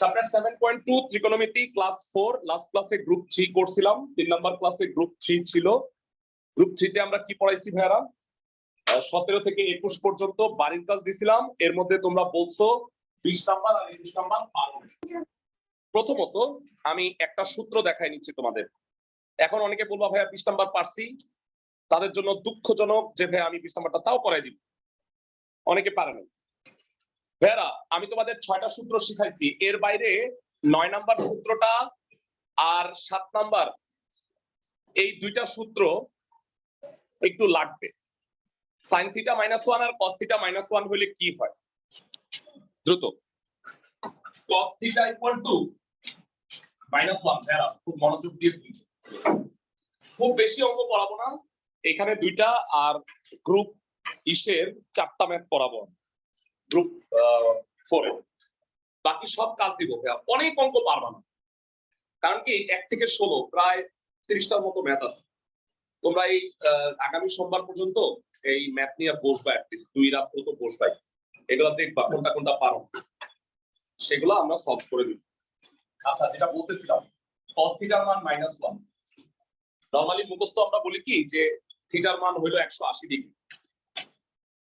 Chapter 7.2 ত্রিকোণমিতি class 4 last ক্লাসে group 3 করছিলাম 3 নাম্বার ক্লাসে গ্রুপ 3 ছিল গ্রুপ 3 তে আমরা কি পড়াইছি ভাইরা 17 থেকে 21 পর্যন্ত বাড়ির কাজ দিছিলাম এর মধ্যে তোমরা বলছো 20 নাম্বার আর 21 নাম্বার পারো প্রথমত আমি একটা সূত্র দেখাই নিচ্ছি তোমাদের এখন অনেকে বলবা ভাইয়া 20 নাম্বার পারছি তাদের জন্য দুঃখজনক যে ভাই আমি 20 নাম্বারটা তাও করাই দিব অনেকে পারে না ভাইরা আমি তোমাদের 6টা সূত্র শিখাইছি এর বাইরে 9 নাম্বার সূত্রটা আর 7 নাম্বার এই দুইটা সূত্র একটু লাগবে sin θ -1 আর cos θ -1 হলে কি হয় দ্রুত cos θ -1 ভাইরা খুব মনোযোগ দিয়ে বুঝো খুব বেশি অঙ্ক পড়াবো না এখানে দুইটা আর গ্রুপ ইসের 4টা ম্যাথ পড়াবো গ্রুপ 4 বাকি সব কাজ দিব ভাইয়া অনেক অঙ্ক পারবা না কারণ কি 1 থেকে 16 প্রায় 30টার মতো ম্যাথ আছে তোমরা এই আগামী সোমবার পর্যন্ত এই ম্যাথ নিয়ে বসবা অ্যাটলিস্ট 2 রাত পর্যন্ত বসবাই এগুলো দেখবা কোনটা কোনটা পারো সেগুলো আমরা সলভ করে দিব আচ্ছা যেটা বলতেছিলাম cos θ মান -1 নরমালি মুখস্থ আমরা বলি কি যে থিটার মান হলো 180 ডিগ্রি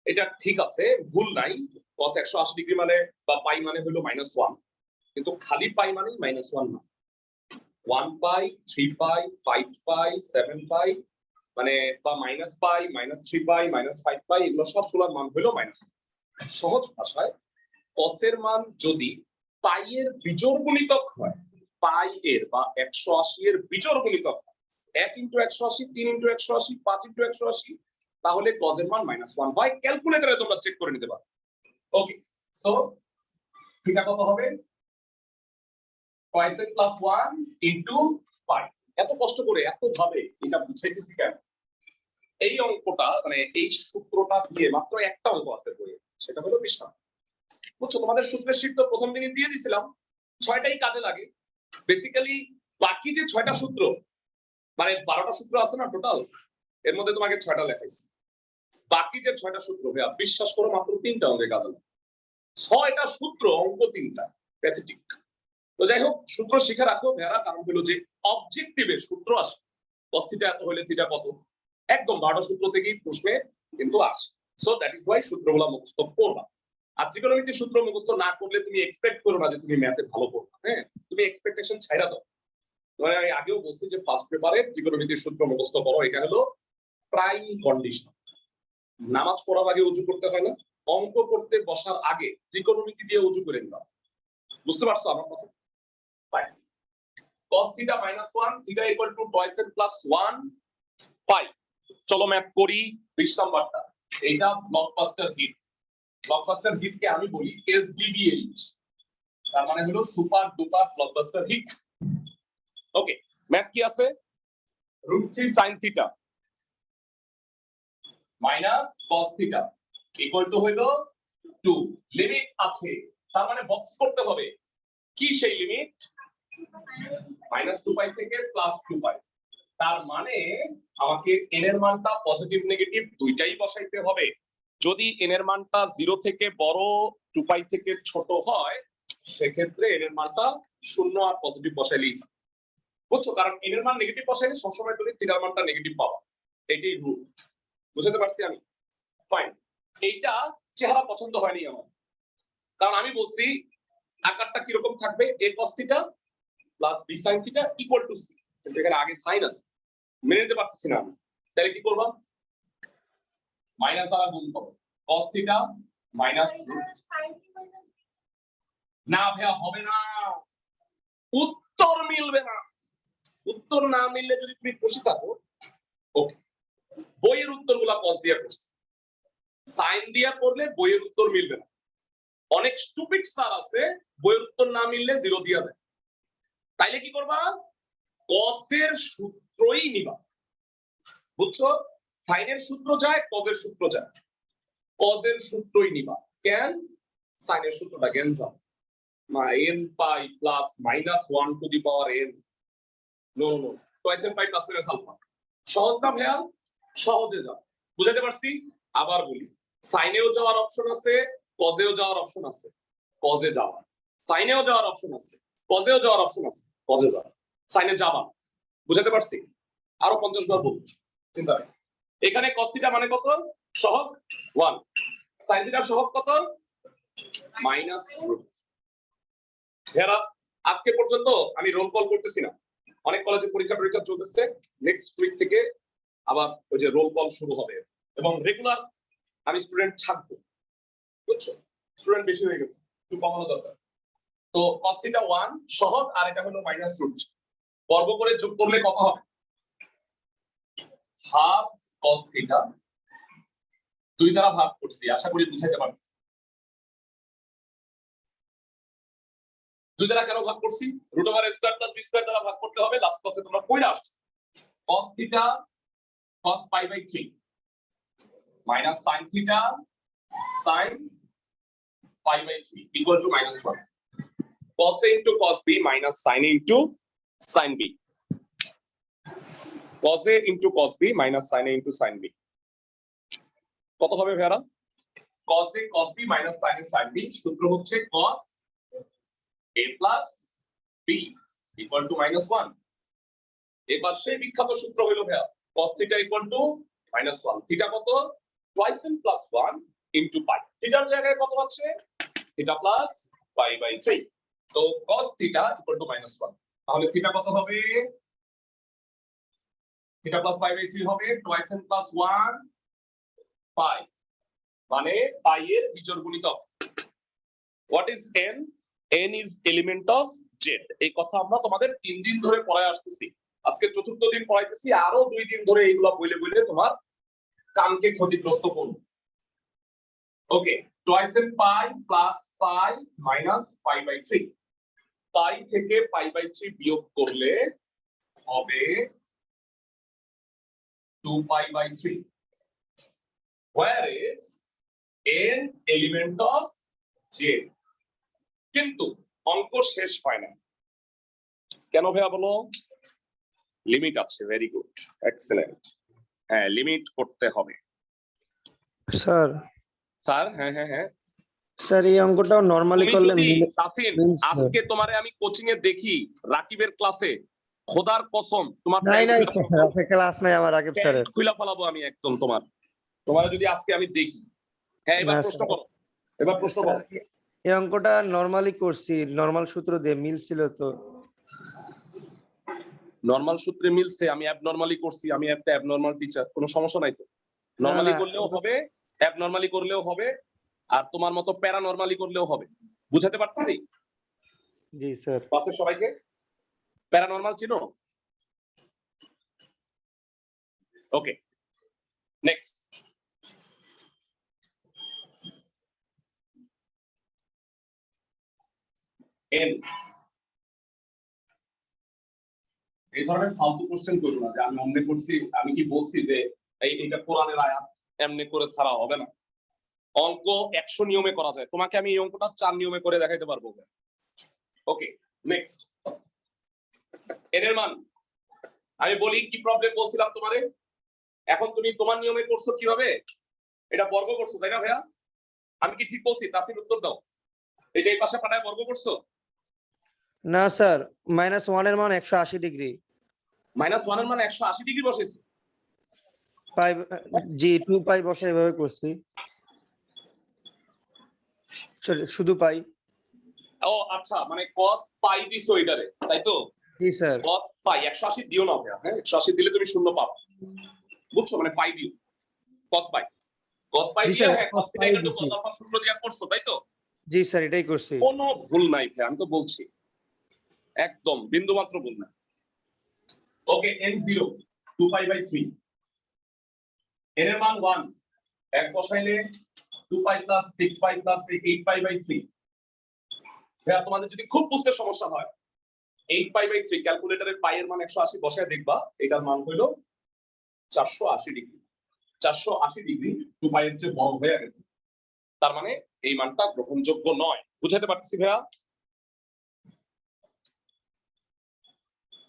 এটা ঠিক আছে ভুল নাই cos 180 ডিগ্রি মানে বা পাই মানে হলো -1 কিন্তু খালি পাই মানেই -1 না 1 পাই 3 পাই 5 পাই 7 পাই মানে বা -পাই -3 পাই -5 পাই এগুলো সবগুলোর মান হলো মাইনাস সহজ ভাষায় cos এর মান যদি পাই এর বিজোড় গুণিতক হয় পাই এর বা 180 এর বিজোড় গুণিতক হয় 1 * 180 3 * 180 5 * 180 তাহলে cos এর মান -1 হয় ক্যালকুলেটরে তোমরা চেক করে নিতে পারো ওকে সো থিটা কত হবে cos + 1 * পাই এত কষ্ট করে এত ভাবে এটা বুঝাইতেছি কেন এই অঙ্কটা মানে এই সূত্রটা দিয়ে মাত্র একটা অঙ্ক আছে বইয়ে সেটা হলো 20 নাম্বার বুঝছো তোমাদের সূত্রের শীট তো প্রথম দিনই দিয়ে দিয়েছিলাম 6টাই কাজে লাগে বেসিক্যালি বাকি যে 6টা সূত্র মানে 12টা সূত্র আছে না টোটাল এর মধ্যে তোমাকে 6টা লেখাইছি বাকি যে 6টা সূত্র ভাইয়া বিশ্বাস করো মাত্র 3টা অঙ্কে কাজে লাগে 6টা সূত্র অঙ্ক 3টা প্যাথেটিক তো যাই হোক সূত্র শিখে রাখো ভাইয়া কারণ হলো যে অবজেক্টিভে সূত্র আসে cos θ এত হলে θ কত একদম 12টা সূত্র থেকেই প্রশ্নে কিন্তু আসে সো দ্যাট ইজ ওয়াই সূত্রগুলো মুখস্থ করবা আর ত্রিকোণমিতির সূত্র মুখস্থ না করলে তুমি এক্সপেক্ট করো না যে তুমি ম্যাথে ভালো করবে হ্যাঁ তুমি এক্সপেকটেশন ছাইড়া দাও মানে আমি আগেও বলছি যে ফার্স্ট পেপারে ত্রিকোণমিতির সূত্র মুখস্থ করো এটা হলো প্রাইম কন্ডিশন নামাজ পড়ার আগে ওযু করতে হয় না অঙ্ক করতে বসার আগে ত্রিকোণমিতি দিয়ে ওযু করে নিবা বুঝতে পারছো আমার কথা ফাইন cos θ -1 θ = 2 + 1 পাই চলো ম্যাথ করি 20 নাম্বারটা এটা ব্লকবাস্টার হিটকে আমি বলি SDBH তার মানে হলো সুপার ডুপার ব্লকবাস্টার হিট ওকে ম্যাথ কি আছে √3 sin θ cos θ হলো 2 লিমিট আছে তার মানে বক্স করতে হবে কি সেই লিমিট -2π থেকে +2π তার মানে আমাকে n এর মানটা পজিটিভ নেগেটিভ দুইটাই বসাইতে হবে যদি n এর মানটা 0 থেকে বড় 2π থেকে ছোট হয় সেক্ষেত্রে n এর মানটা 0 আর পজিটিভ বসাইলেই বুঝছো কারণ n এর মান নেগেটিভ বসাইলে সবসময় তুমি θ এর মানটা নেগেটিভ পাবা এটাই রুল বুঝতে পারছি আমি ফাইন এইটা চেহারা পছন্দ হয়নি আমার কারণ আমি বলছি আকারটা কি রকম থাকবে a cos θ + b sin θ = c কিন্তু এখানে আগে সাইন আছে মেনে নিতে পারতেছি না তাহলে কি করব মাইনাস দ্বারা গুণ করব cos θ মাইনাস না ভাইয়া হবে না উত্তর মিলবে না উত্তর না মিললে যদি তুমি খুশি থাকো ওকে বইয়ের উত্তরগুলো cos দিয়া করছি সাইন দিয়া করলে বইয়ের উত্তর মিলবে না অনেক স্টুপিড স্যার আছে বইয়ের উত্তর না মিললে 0 দিয়া দেয় তাইলে কি করবা cos এর সূত্রই নিবা বুঝছো সাইনের সূত্র যায় cos এর সূত্র যায় cos এর সূত্রই নিবা কেন সাইনের সূত্রটা জ্ঞান যাও না n pi plus -1 to the power n no no twice n pi plus minus alpha সহজ না ভাইয়া সহজে যাও বুঝাতে পারছি আবার বলি সাইনেও যাওয়ার অপশন আছে cos এও যাওয়ার অপশন আছে cos এ যাওয়া সাইনেও যাওয়ার অপশন আছে, কজেও যাওয়ার অপশন আছে, কজে যাওয়ার, সাইনে যাবা, বুঝাতে পারছি? আরো 50 বার বলবো, চিন্তা নেই। এখানে cos থিটা মানে কত? সহগ 1, sin থিটা সহগ কত? -√। হেরা আজকে পর্যন্ত আমি রোল কল করতেছি না, অনেক কলেজে পরীক্ষা চলতেছে, নেক্সট উইক থেকে আবার ওই যে রোল কল শুরু হবে এবং রেগুলার আমি স্টুডেন্ট ছাড়বো, বুঝছো? স্টুডেন্ট বেশি হয়ে গেছে, একটু কমানো দরকার। তো cos থিটা 1 সহগ আর এটা হলো -√। বর্গ করে যোগ করলে কত হবে? হাফ cos থিটা, 2 দ্বারা ভাগ করছি, আশা করি বুঝাইতে পারছি। 2 দ্বারা কেন ভাগ করছি? √a² + b² দ্বারা ভাগ করতে হবে। লাস্ট ক্লাসে তোমরা কইরা আসছো cos theta cos π/3 minus sin theta sin π/3 equal to -1, cos a into cos b minus sin a into sin b, cos a into cos b minus sin a into sin b কত হবে ভাইরা? cos a cos b minus sin a sin b সূত্র হচ্ছে cos a plus b equal to -1। এবার সেই বিখ্যাত সূত্র হলো ভাইয়া cos theta equal to -1, theta কত? twice n plus 1 into pi, থিটার জায়গায় কত আছে? থিটা প্লাস π/3, তো cos থিটা equal to -1, তাহলে থিটা কত হবে? থিটা প্লাস π/3 হবে twice n plus 1 pi, মানে পাই এর বিজোড় গুণিতক। What is n? n is element of z। এই কথা আমরা তোমাদের 3 দিন ধরে পড়ায় আসতেছি, আজকে চতুর্থ দিন পড়াইতেছি, আরো 2 দিন ধরে এইগুলা বলে বলে তোমার কানকে ক্ষতিগ্রস্ত করব। ওকে, twice n pi plus pi minus pi/3, পাই থেকে pi/3 বিয়োগ করলে হবে 2pi/3, where is n element of z। কিন্তু অঙ্ক শেষ হয় না, কেন ভাইয়া বলো? লিমিট আছে। Very good, excellent. হ্যাঁ, লিমিট করতে হবে স্যার। স্যার হ্যাঁ হ্যাঁ হ্যাঁ স্যার এই অঙ্কটাও নরমালি করলে তাসিন, আজকে তোমারে আমি কোচিং এ দেখি রাকিবের ক্লাসে, খোদার কসম তোমার নাই নাই স্যার, আজকে ক্লাস নাই আমার রাকিব স্যারের, খুলে ফেলাবো আমি একদম তোমার যদি আজকে আমি দেখি। হ্যাঁ, এবার প্রশ্ন করো, এবার প্রশ্ন করো। এই অঙ্কটা নরমালি করছি, নরমাল সূত্র দিয়ে মিলছিল তো। নরমাল সূত্রে মিলছে, আমি অ্যাবনরমালি করছি, আমি একটা অ্যাবনরমাল টিচার, কোনো সমস্যা নাই তো। নরমালি করলেও হবে, অ্যাবনরমালি করলেও হবে, আর তোমার মতো প্যারানরমালি করলেও হবে, বুঝাতে পারছি? জি স্যার। ক্লাসের সবাইকে প্যারানরমাল চিনো? ওকে, নেক্সট। এন, এই ধরনের ফালতু কোশ্চেন করো না যে আমি অমনে করছি, আমি কি বলছি যে এইটা কোরআনের আয়াত, এমনি করে ছাড়া হবে না। অঙ্ক 100 নিয়মে করা যায়, তোমাকে আমি এই অঙ্কটা 4 নিয়মে করে দেখাইতে পারবো। ওকে, নেক্সট। এর মান আমি বলি কি প্রবলেম বলছিলাম তোমারে, এখন তুমি তোমার নিয়মে করছো কিভাবে? এটা বর্গ করছো তাই না ভাইয়া? আমি কি ঠিক বলছি? তাসির উত্তর দাও। এটা এই পাশে পাঠায় বর্গ করছো? না স্যার, -1 এর মান 180 ডিগ্রি। -1 এর মান 180 ডিগ্রি বসেছে? পাই, জি 2 পাই বসে এভাবে করছি, শুধু পাই। ও আচ্ছা, মানে cos পাই দিছো এটারে, তাই তো? জি স্যার। cos পাই 180 দিও না ভাইয়া, হ্যাঁ 180 দিলে তুমি শূন্য পাবে, বুঝছো? মানে পাই দিও, cos পাই দিয়ে, হ্যাঁ cos থিটা এটা তো cos আলফা সূত্র দিয়া করছো তাই তো? জি স্যার, এটাই করছি। কোনো ভুল নাই ভাই, আমি তো বলছি একদম বিন্দু মাত্র ভুল না। ওকে, n0 2π/3, n এর মান 1, এক বসাইলে 2π + 6π + 8π/3। ভাইয়া তোমাদের যদি খুব বুঝতে সমস্যা হয়, 8π/3 ক্যালকুলেটরের পাই এর মান 180 বসায় দেখবা, এটার মান হলো 480 ডিগ্রি। 480 ডিগ্রি 2π এর চেয়ে বড় হয়ে গেছে, তার মানে এই মানটা গ্রহণযোগ্য নয়। বুঝাতে পারতেছি ভাইয়া?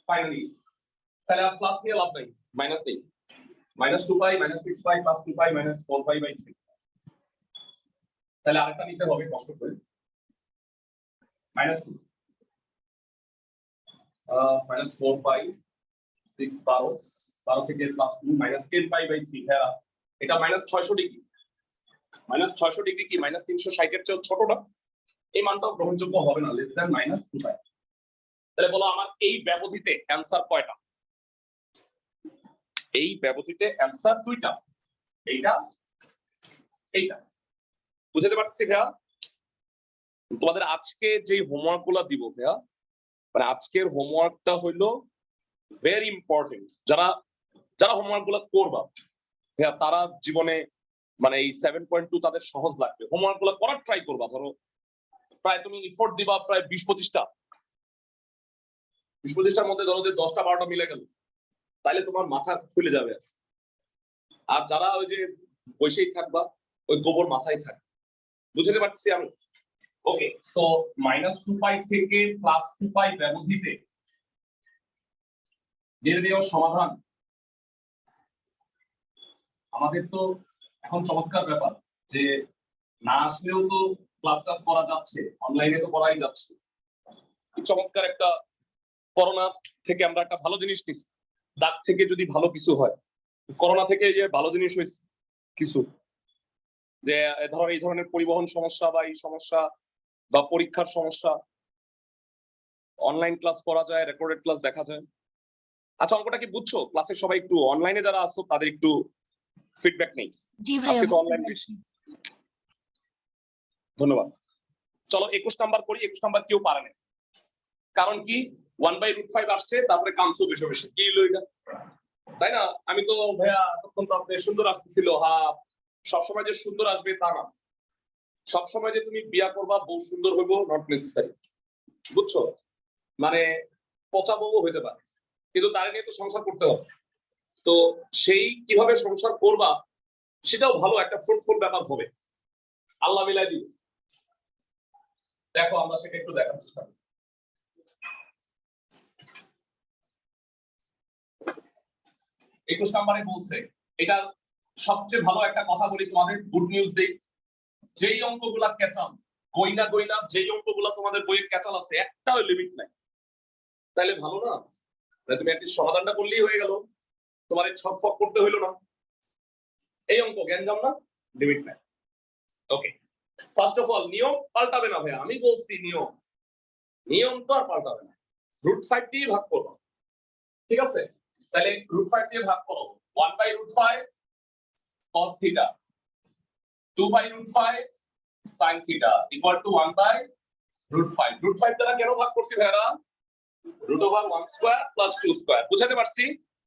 ফাইনালি তাহলে আর প্লাস দিয়ে লাভ নাই, মাইনাস নেই। -2π -6π + 2π -4π/3। তাহলে আরেকটা নিতে হবে কষ্ট করে। মাইনাস 2 মাইনাস 4 পাই 6 12 12 থেকে প্লাস 2 মাইনাস 10 পাই বাই 3 হ্যাঁ এটা মাইনাস 600 ডিগ্রি মাইনাস 600 ডিগ্রি কি মাইনাস 360 এর চেয়ে ছোট না এই মানটাও গ্রহণযোগ্য হবে না লেস দ্যান মাইনাস 2 পাই তাহলে বলো আমার এই ব্যবধিতে অ্যানসার কয়টা এই ব্যবধিতে অ্যানসার দুইটা এইটা এইটা বুঝতে পারছি ভাইয়া তোমাদের আজকে যে হোমওয়ার্ক গুলা দিব ভাইয়া মানে আজকের হোমওয়ার্কটা হইলো ভেরি ইম্পর্টেন্ট যারা যারা হোমওয়ার্ক গুলা করবা ভাইয়া তারা জীবনে মানে এই 7.2 তাদের সহজ লাগবে হোমওয়ার্ক গুলা করার ট্রাই করবা ধরো প্রায় তুমি এফোর্ট দিবা প্রায় 20-25টা 20-25টার মধ্যে ধরো যে 10টা 12টা মিলে গেল তাহলে তোমার মাথা খুলে যাবে আর যারা ওই যে বসেই থাকবা ওই গোবর মাথায় থাকে বুঝতে পারছি আমি ওকে সো মাইনাস 2 পাই থেকে প্লাস 2 পাই ব্যবধিতে নির্ণেয় সমাধান আমাদের তো এখন চমৎকার ব্যাপার যে না আসলেও তো ক্লাস করা যাচ্ছে অনলাইনে তো করাই যাচ্ছে চমৎকার একটা করোনা থেকে আমরা একটা ভালো জিনিস নিচ্ছি দাগ থেকে যদি ভালো কিছু হয় করোনা থেকে যে ভালো জিনিস হয়েছে কিছু যে ধরো এই ধরনের পরিবহন সমস্যা বা এই সমস্যা বা পরীক্ষার সমস্যা অনলাইন ক্লাস করা যায় রেকর্ডেড ক্লাস দেখা যায় আচ্ছা অঙ্কটা কি বুঝছো ক্লাসে সবাই একটু অনলাইনে যারা আসছো তাদের একটু ফিডব্যাক নেই আজকে তো অনলাইন বেশি ধন্যবাদ চলো 21 নাম্বার করি 21 নাম্বার কেউ পারে না কারণ কি 1/√5 আসছে তারপরে কাংসু বেশি বেশি কি হলো এটা তাই না আমি তো ভাইয়া তখন তো আপনি সুন্দর আসতেছিল হ্যাঁ সবসময় যে সুন্দর আসবে তা না সবসময় যে তুমি বিয়া করবা বউ সুন্দর হইব নট নেসেসারি বুঝছো মানে পচা বউ হইতে পারে কিন্তু তার নিয়ে তো সংসার করতে হবে তো সেই কিভাবে সংসার করবা সেটাও ভালো একটা ফ্রুটফুল ব্যাপার হবে আল্লাহ মিলাই দিবে দেখো আমরা সেটা একটু দেখার চেষ্টা করি 21 নম্বরে বলছে এটা সবচেয়ে ভালো একটা কথা বলি তোমাদের গুড নিউজ দেই যেই অঙ্কগুলা ক্যাচাল গইনা গইনা যেই অঙ্কগুলা তোমাদের বইয়ে ক্যাচাল আছে একটাও লিমিট নাই তাহলে ভালো না তুমি একটা সমাধানটা করলেই হয়ে গেল তোমার এই ছক ফক করতে হইলো না এই অঙ্ক জ্ঞানজাম না লিমিট নাই ওকে ফার্স্ট অফ অল নিয়ম পাল্টাবে না ভাই আমি বলছি নিয়ম নিয়ম তো আর পাল্টাবে না √5 দিয়ে ভাগ করব ঠিক আছে তাহলে √5 দিয়ে ভাগ করো 1/√5 cos theta 2/√5 sin theta equal to 1/√5 √5 দ্বারা কেন ভাগ করছি ভাইরা √1² + 2² বুঝাতে পারছি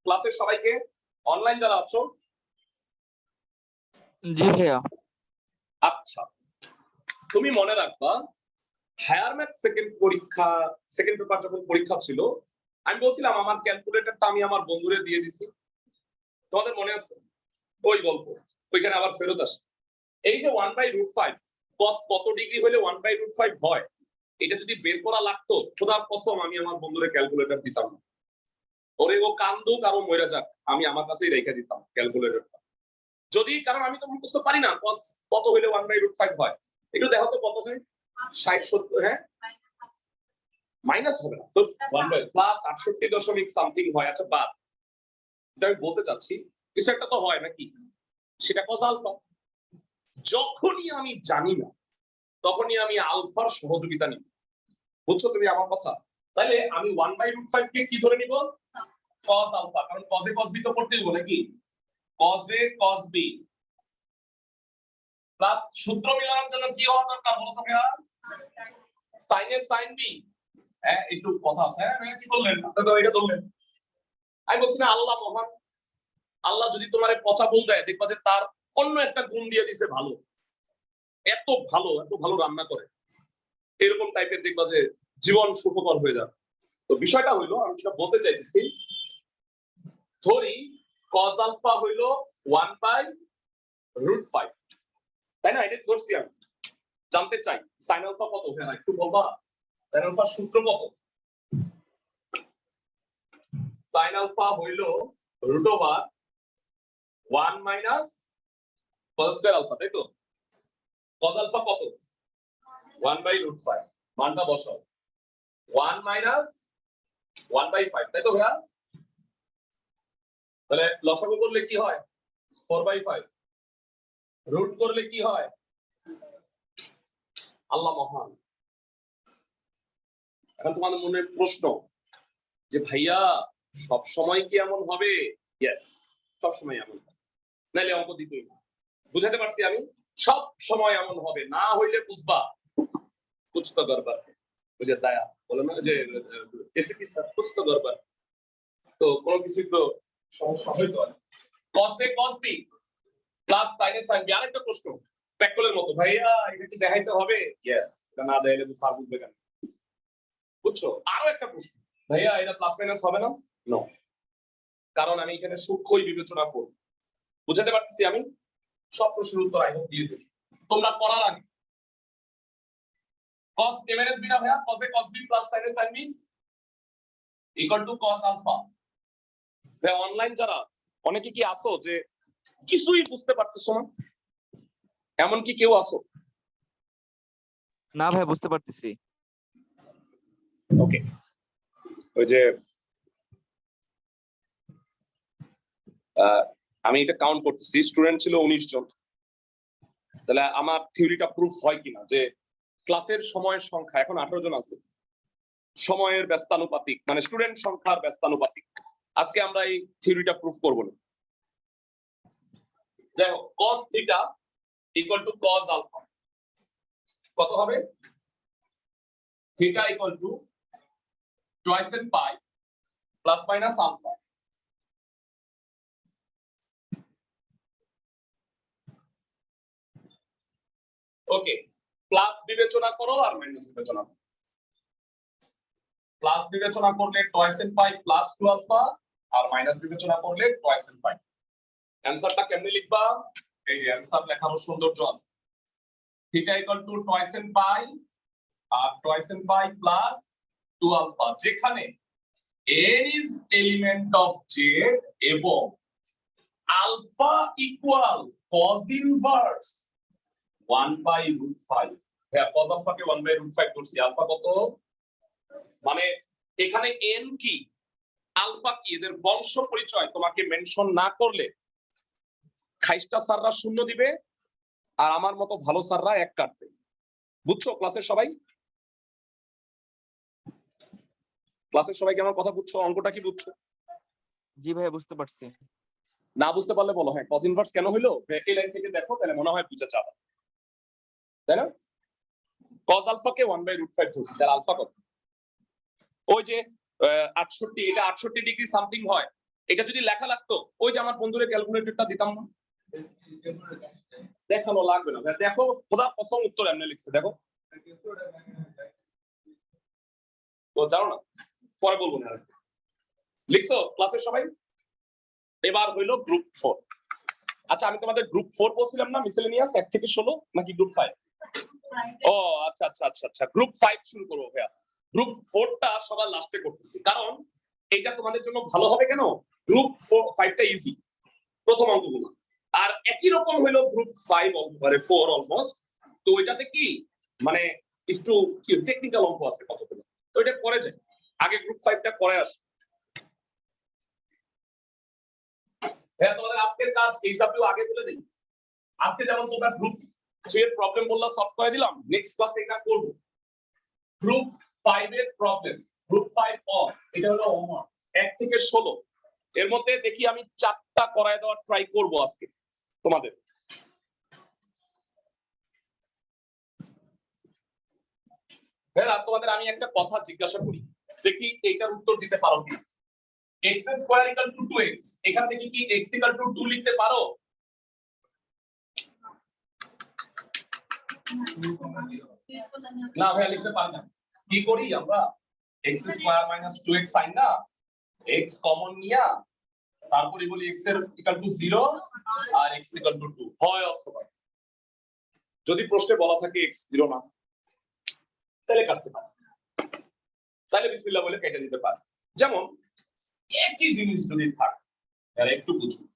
ক্লাসের সবাইকে অনলাইন যারা আছো জি ভাইয়া আচ্ছা তুমি মনে রাখবা হায়ার ম্যাথ সেকেন্ড পেপার যখন পরীক্ষা ছিল আমি বলছিলাম আমার ক্যালকুলেটরটা আমি আমার বন্ধুরে দিয়ে দিছি তোমাদের মনে আছে ওই গল্প ওইখানে আবার ফেরত আসে এই যে 1/√5 cos কত ডিগ্রি হলে 1/√5 হয় এটা যদি বের করা লাগতো খোদার কসম আমি আমার বন্ধুরে ক্যালকুলেটর দিতাম না ওরে ও কান্দুক আর ও মইরা যাক আমি আমার কাছেই রেখে দিতাম ক্যালকুলেটরটা যদি কারণ আমি তো মুখস্থ পারি না cos কত হলে 1/√5 হয় একটু দেখো তো কত হয় 60 70 হ্যাঁ মাইনাস হবে না তো 1 প্লাস 68 সামথিং হয় আচ্ছা বাদ এটা আমি বলতে চাচ্ছি কিছু একটা তো হয় নাকি সেটা cos আলফা যখনই আমি জানি না তখনই আমি আলফার সহযোগিতা নিব বুঝছো তুমি আমার কথা তাহলে আমি 1/√5 কে কি ধরে নিব cos আলফা কারণ cos a cos b তো করতেই হবে নাকি cos a cos b plus সূত্র মিলানোর জন্য কি হওয়া দরকার বলো তো ভাইয়া sin a sin b হ্যাঁ একটু কথা আছে হ্যাঁ কি বললেন আপনি তো এটা বললেন আমি বলছি না আল্লাহ মহান আল্লাহ যদি তোমারে পচা বল দেয় দেখবা যে তার অন্য একটা গুণ দিয়ে দিয়েছে ভালো এত ভালো রান্না করে এরকম টাইপের দেখবা যে জীবন সুখকর হয়ে যাবে তো বিষয়টা হইলো আমি যেটা বলতে চাইতেছি ধরি cos আলফা হইলো 1/√5 তাই না এটা ধরছি আমি জানতে চাই sin আলফা কত হ্যাঁ একটু বলবা sin আলফার সূত্র কত sin আলফা হইলো √1 - cos² আলফা তাই তো cos আলফা কত 1/√5 মানটা বসাও 1 মাইনাস 1/5 তাই তো ভাইয়া তাহলে লসাগু করলে কি হয় 4/5 রুট করলে কি হয় আল্লাহ মহান এখন তোমাদের মনে প্রশ্ন যে ভাইয়া সব সময় কি এমন হবে ইয়েস সব সময় এমন হবে নাইলে অঙ্ক দিতই না বুঝাতে পারছি আমি সব সময় এমন হবে না হইলে বুঝবা কুছ তো গড়বড় বুঝে দায়া বলে না যে এসে কি স্যার কুছ তো গড়বড় তো কোনো কিছু তো সমস্যা হইতো না cos a cos b plus sin a sin b আরেকটা প্রশ্ন প্যাকলের মতো ভাইয়া এটা কি দেখাইতে হবে ইয়েস এটা না দেখাইলে তো স্যার বুঝবে কেন বুঝছো আরো একটা প্রশ্ন ভাইয়া এটা প্লাস মাইনাস হবে না নো কারণ আমি এখানে সূক্ষ্মই বিবেচনা করব বুঝাতে পারতেছি আমি সব প্রশ্নের উত্তর আই হোপ দিয়ে দিচ্ছি তোমরা করার আগে cos a minus b না ভাইয়া cos a cos b plus sin a sin b equal to cos alpha ভাইয়া অনলাইন যারা অনেকে কি আসো যে কিছুই বুঝতে পারতেছো না এমন কি কেউ আসো না ভাই বুঝতে পারতেছি ওকে ওই যে আমি এটা কাউন্ট করতেছি স্টুডেন্ট ছিল 19 জন তাহলে আমার থিওরিটা প্রুফ হয় কিনা যে ক্লাসের সময়ের সংখ্যা এখন 18 জন আছে সময়ের ব্যস্তানুপাতিক মানে স্টুডেন্ট সংখ্যার ব্যস্তানুপাতিক আজকে আমরা এই থিওরিটা প্রুফ করব না যাই হোক cos theta equal to cos alpha কত হবে theta equal to twice in pi plus minus alpha okay plus বিবেচনা করো আর মাইনাস বিবেচনা করো প্লাস বিবেচনা করলে twice in pi plus 2 alpha R minus বিবেচনা করলে twice in pi অ্যানসারটা কেমনে লিখবা এই যে অ্যানসার লেখার সৌন্দর্য আছে theta equal to twice in pi আর twice in pi plus 2 alpha যেখানে n is element of z এবং alpha equal cos inverse 1/√5 হ্যাঁ cos alpha কে 1/√5 করছি আলফা কত মানে এখানে n কি আলফা কি এদের বংশ পরিচয় তোমাকে মেনশন না করলে খাইস্টা স্যাররা শূন্য দিবে আর আমার মতো ভালো স্যাররা এক কাটবে বুঝছো ক্লাসের সবাই ক্লাসের সবাই কি আমার কথা বুঝছো অঙ্কটা কি বুঝছো জি ভাই বুঝতে পারছি না বুঝতে পারলে বলো হ্যাঁ cos ইনভার্স কেন হলো এই লাইন থেকে দেখো তাহলে মনে হয় বুঝা যাবে তাই না cos আলফা কে 1/√5 ধরছি তার আলফা কত ওই যে 68 এটা 68 ডিগ্রি সামথিং হয় এটা যদি লেখা লাগতো ওই যে আমার বন্ধুরে ক্যালকুলেটরটা দিতাম না দেখানো লাগবে না দেখো খোদা কসম উত্তর এমনি লিখছে দেখো তো জানো না পরে বলবো না লিখছো ক্লাসের সবাই এবার হইলো গ্রুপ 4 আচ্ছা আমি তোমাদের গ্রুপ 4 বলছিলাম না মিসেলেনিয়াস 1 থেকে 16 নাকি গ্রুপ 5 ও আচ্ছা আচ্ছা আচ্ছা আচ্ছা গ্রুপ 5 শুরু করব ভাইয়া গ্রুপ 4টা সবার লাস্টে করতেছি কারণ এটা তোমাদের জন্য ভালো হবে কেন গ্রুপ 5টা ইজি প্রথম অঙ্কগুলো আর একই রকম হলো গ্রুপ 5 মানে 4 অলমোস্ট তো এটাতে কি মানে একটু কি টেকনিক্যাল অঙ্ক আছে কতগুলো তো এটা পরে যায় আগে গ্রুপ 5টা করে আসে হ্যাঁ তোমাদের আজকের কাজ এইচডব্লিউ আগে বলে দেই আজকে যেমন তোমরা গ্রুপ 3 এর প্রবলেম বললা সলভ করে দিলাম নেক্সট ক্লাসে এটা করব গ্রুপ 5 এর প্রবলেম গ্রুপ 5 অর এটা হলো হোমওয়ার্ক 1 থেকে 16 এর মধ্যে দেখি আমি 4টা করায় দেওয়ার ট্রাই করব আজকে তোমাদের হ্যাঁ তোমাদের আমি একটা কথা জিজ্ঞাসা করি দেখি এইটার উত্তর দিতে পারো কি x square equal to 2x এখান থেকে কি x ইকুয়াল টু 2 লিখতে পারো না ভাই লিখতে পারি না কি করি আমরা x square minus 2x sin না x কমন নিয়া তারপরে বলি x এর ইকুয়াল টু 0 আর x ইকুয়াল টু 2 হয় অথবা যদি প্রশ্নে বলা থাকে x 0 না তাহলে কাটতে পারো তাহলে বিসমিল্লাহ বলে কেটে দিতে পারো যেমন একই জিনিস যদি থাকে তাহলে একটু বুঝুন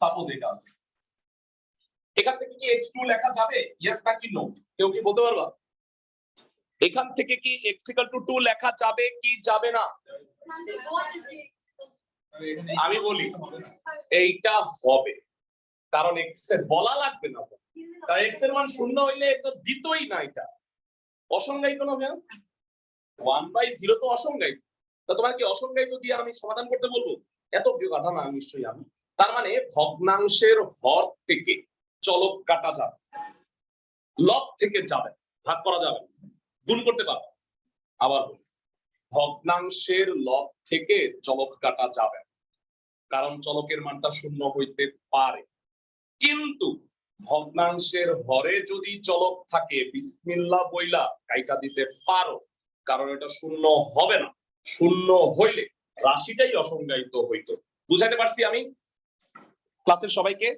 সাপোজ এটা আছে এখান থেকে কি x2 লেখা যাবে ইয়েস নাকি নো কেউ কি বলতে পারবা এখান থেকে কি x = 2 লেখা যাবে কি যাবে না? আমি বলি এইটা হবে, কারণ x এর বলা লাগবে না, কারণ x এর মান শূন্য হইলে তো দিতই না, এটা অসংজ্ঞায়িত না ভাইয়া। 1/0 তো অসংজ্ঞায়িত, তো তোমার কি অসংজ্ঞায়িত দিয়ে আমি সমাধান করতে বলবো? এত গাধা না নিশ্চয়ই আমি। তার মানে ভগ্নাংশের হর থেকে চলক কাটা যাবে, লব থেকে যাবে, ভাগ করা যাবে, গুণ করতে পারবে। আবার বলি, ভগ্নাংশের লব থেকে চলক কাটা যাবে, কারণ চলকের মানটা শূন্য হইতে পারে। কিন্তু ভগ্নাংশের হরে যদি চলক থাকে, বিসমিল্লাহ বইলা কাইটা দিতে পারো, কারণ এটা শূন্য হবে না। শূন্য হইলে রাশিটাই অসংজ্ঞায়িত হইতো। বুঝাইতে পারছি আমি ক্লাসের সবাইকে?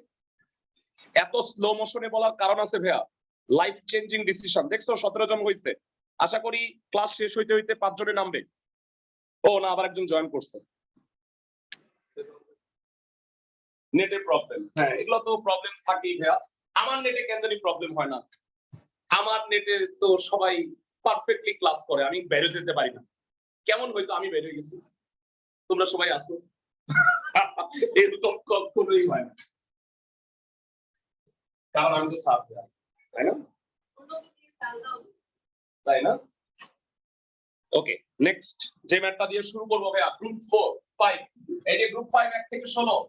এত স্লো মোশনে বলার কারণ আছে ভাইয়া, লাইফ চেঞ্জিং ডিসিশন। দেখছো 17 জন হইছে, আশা করি ক্লাস শেষ হইতে হইতে 5 জনে নামবে। ও না, আবার একজন জয়েন করছে। নেটে প্রবলেম, হ্যাঁ এগুলো তো প্রবলেম থাকেই ভাইয়া। আমার নেটে কেন জানি প্রবলেম হয় না, আমার নেটে তো সবাই পারফেক্টলি ক্লাস করে, আমি বের যেতে পারি না। কেমন হয়তো আমি বের হয়ে গেছি, তোমরা সবাই আসো। এরকম কখনোই হয় না, কারণ আমি তো সাথ, তাই না? তাই না? ওকে, নেক্সট যে ম্যাথটা দিয়ে শুরু করবো ভাইয়া, গ্রুপ 4 5। এই যে গ্রুপ 5 1 থেকে 16,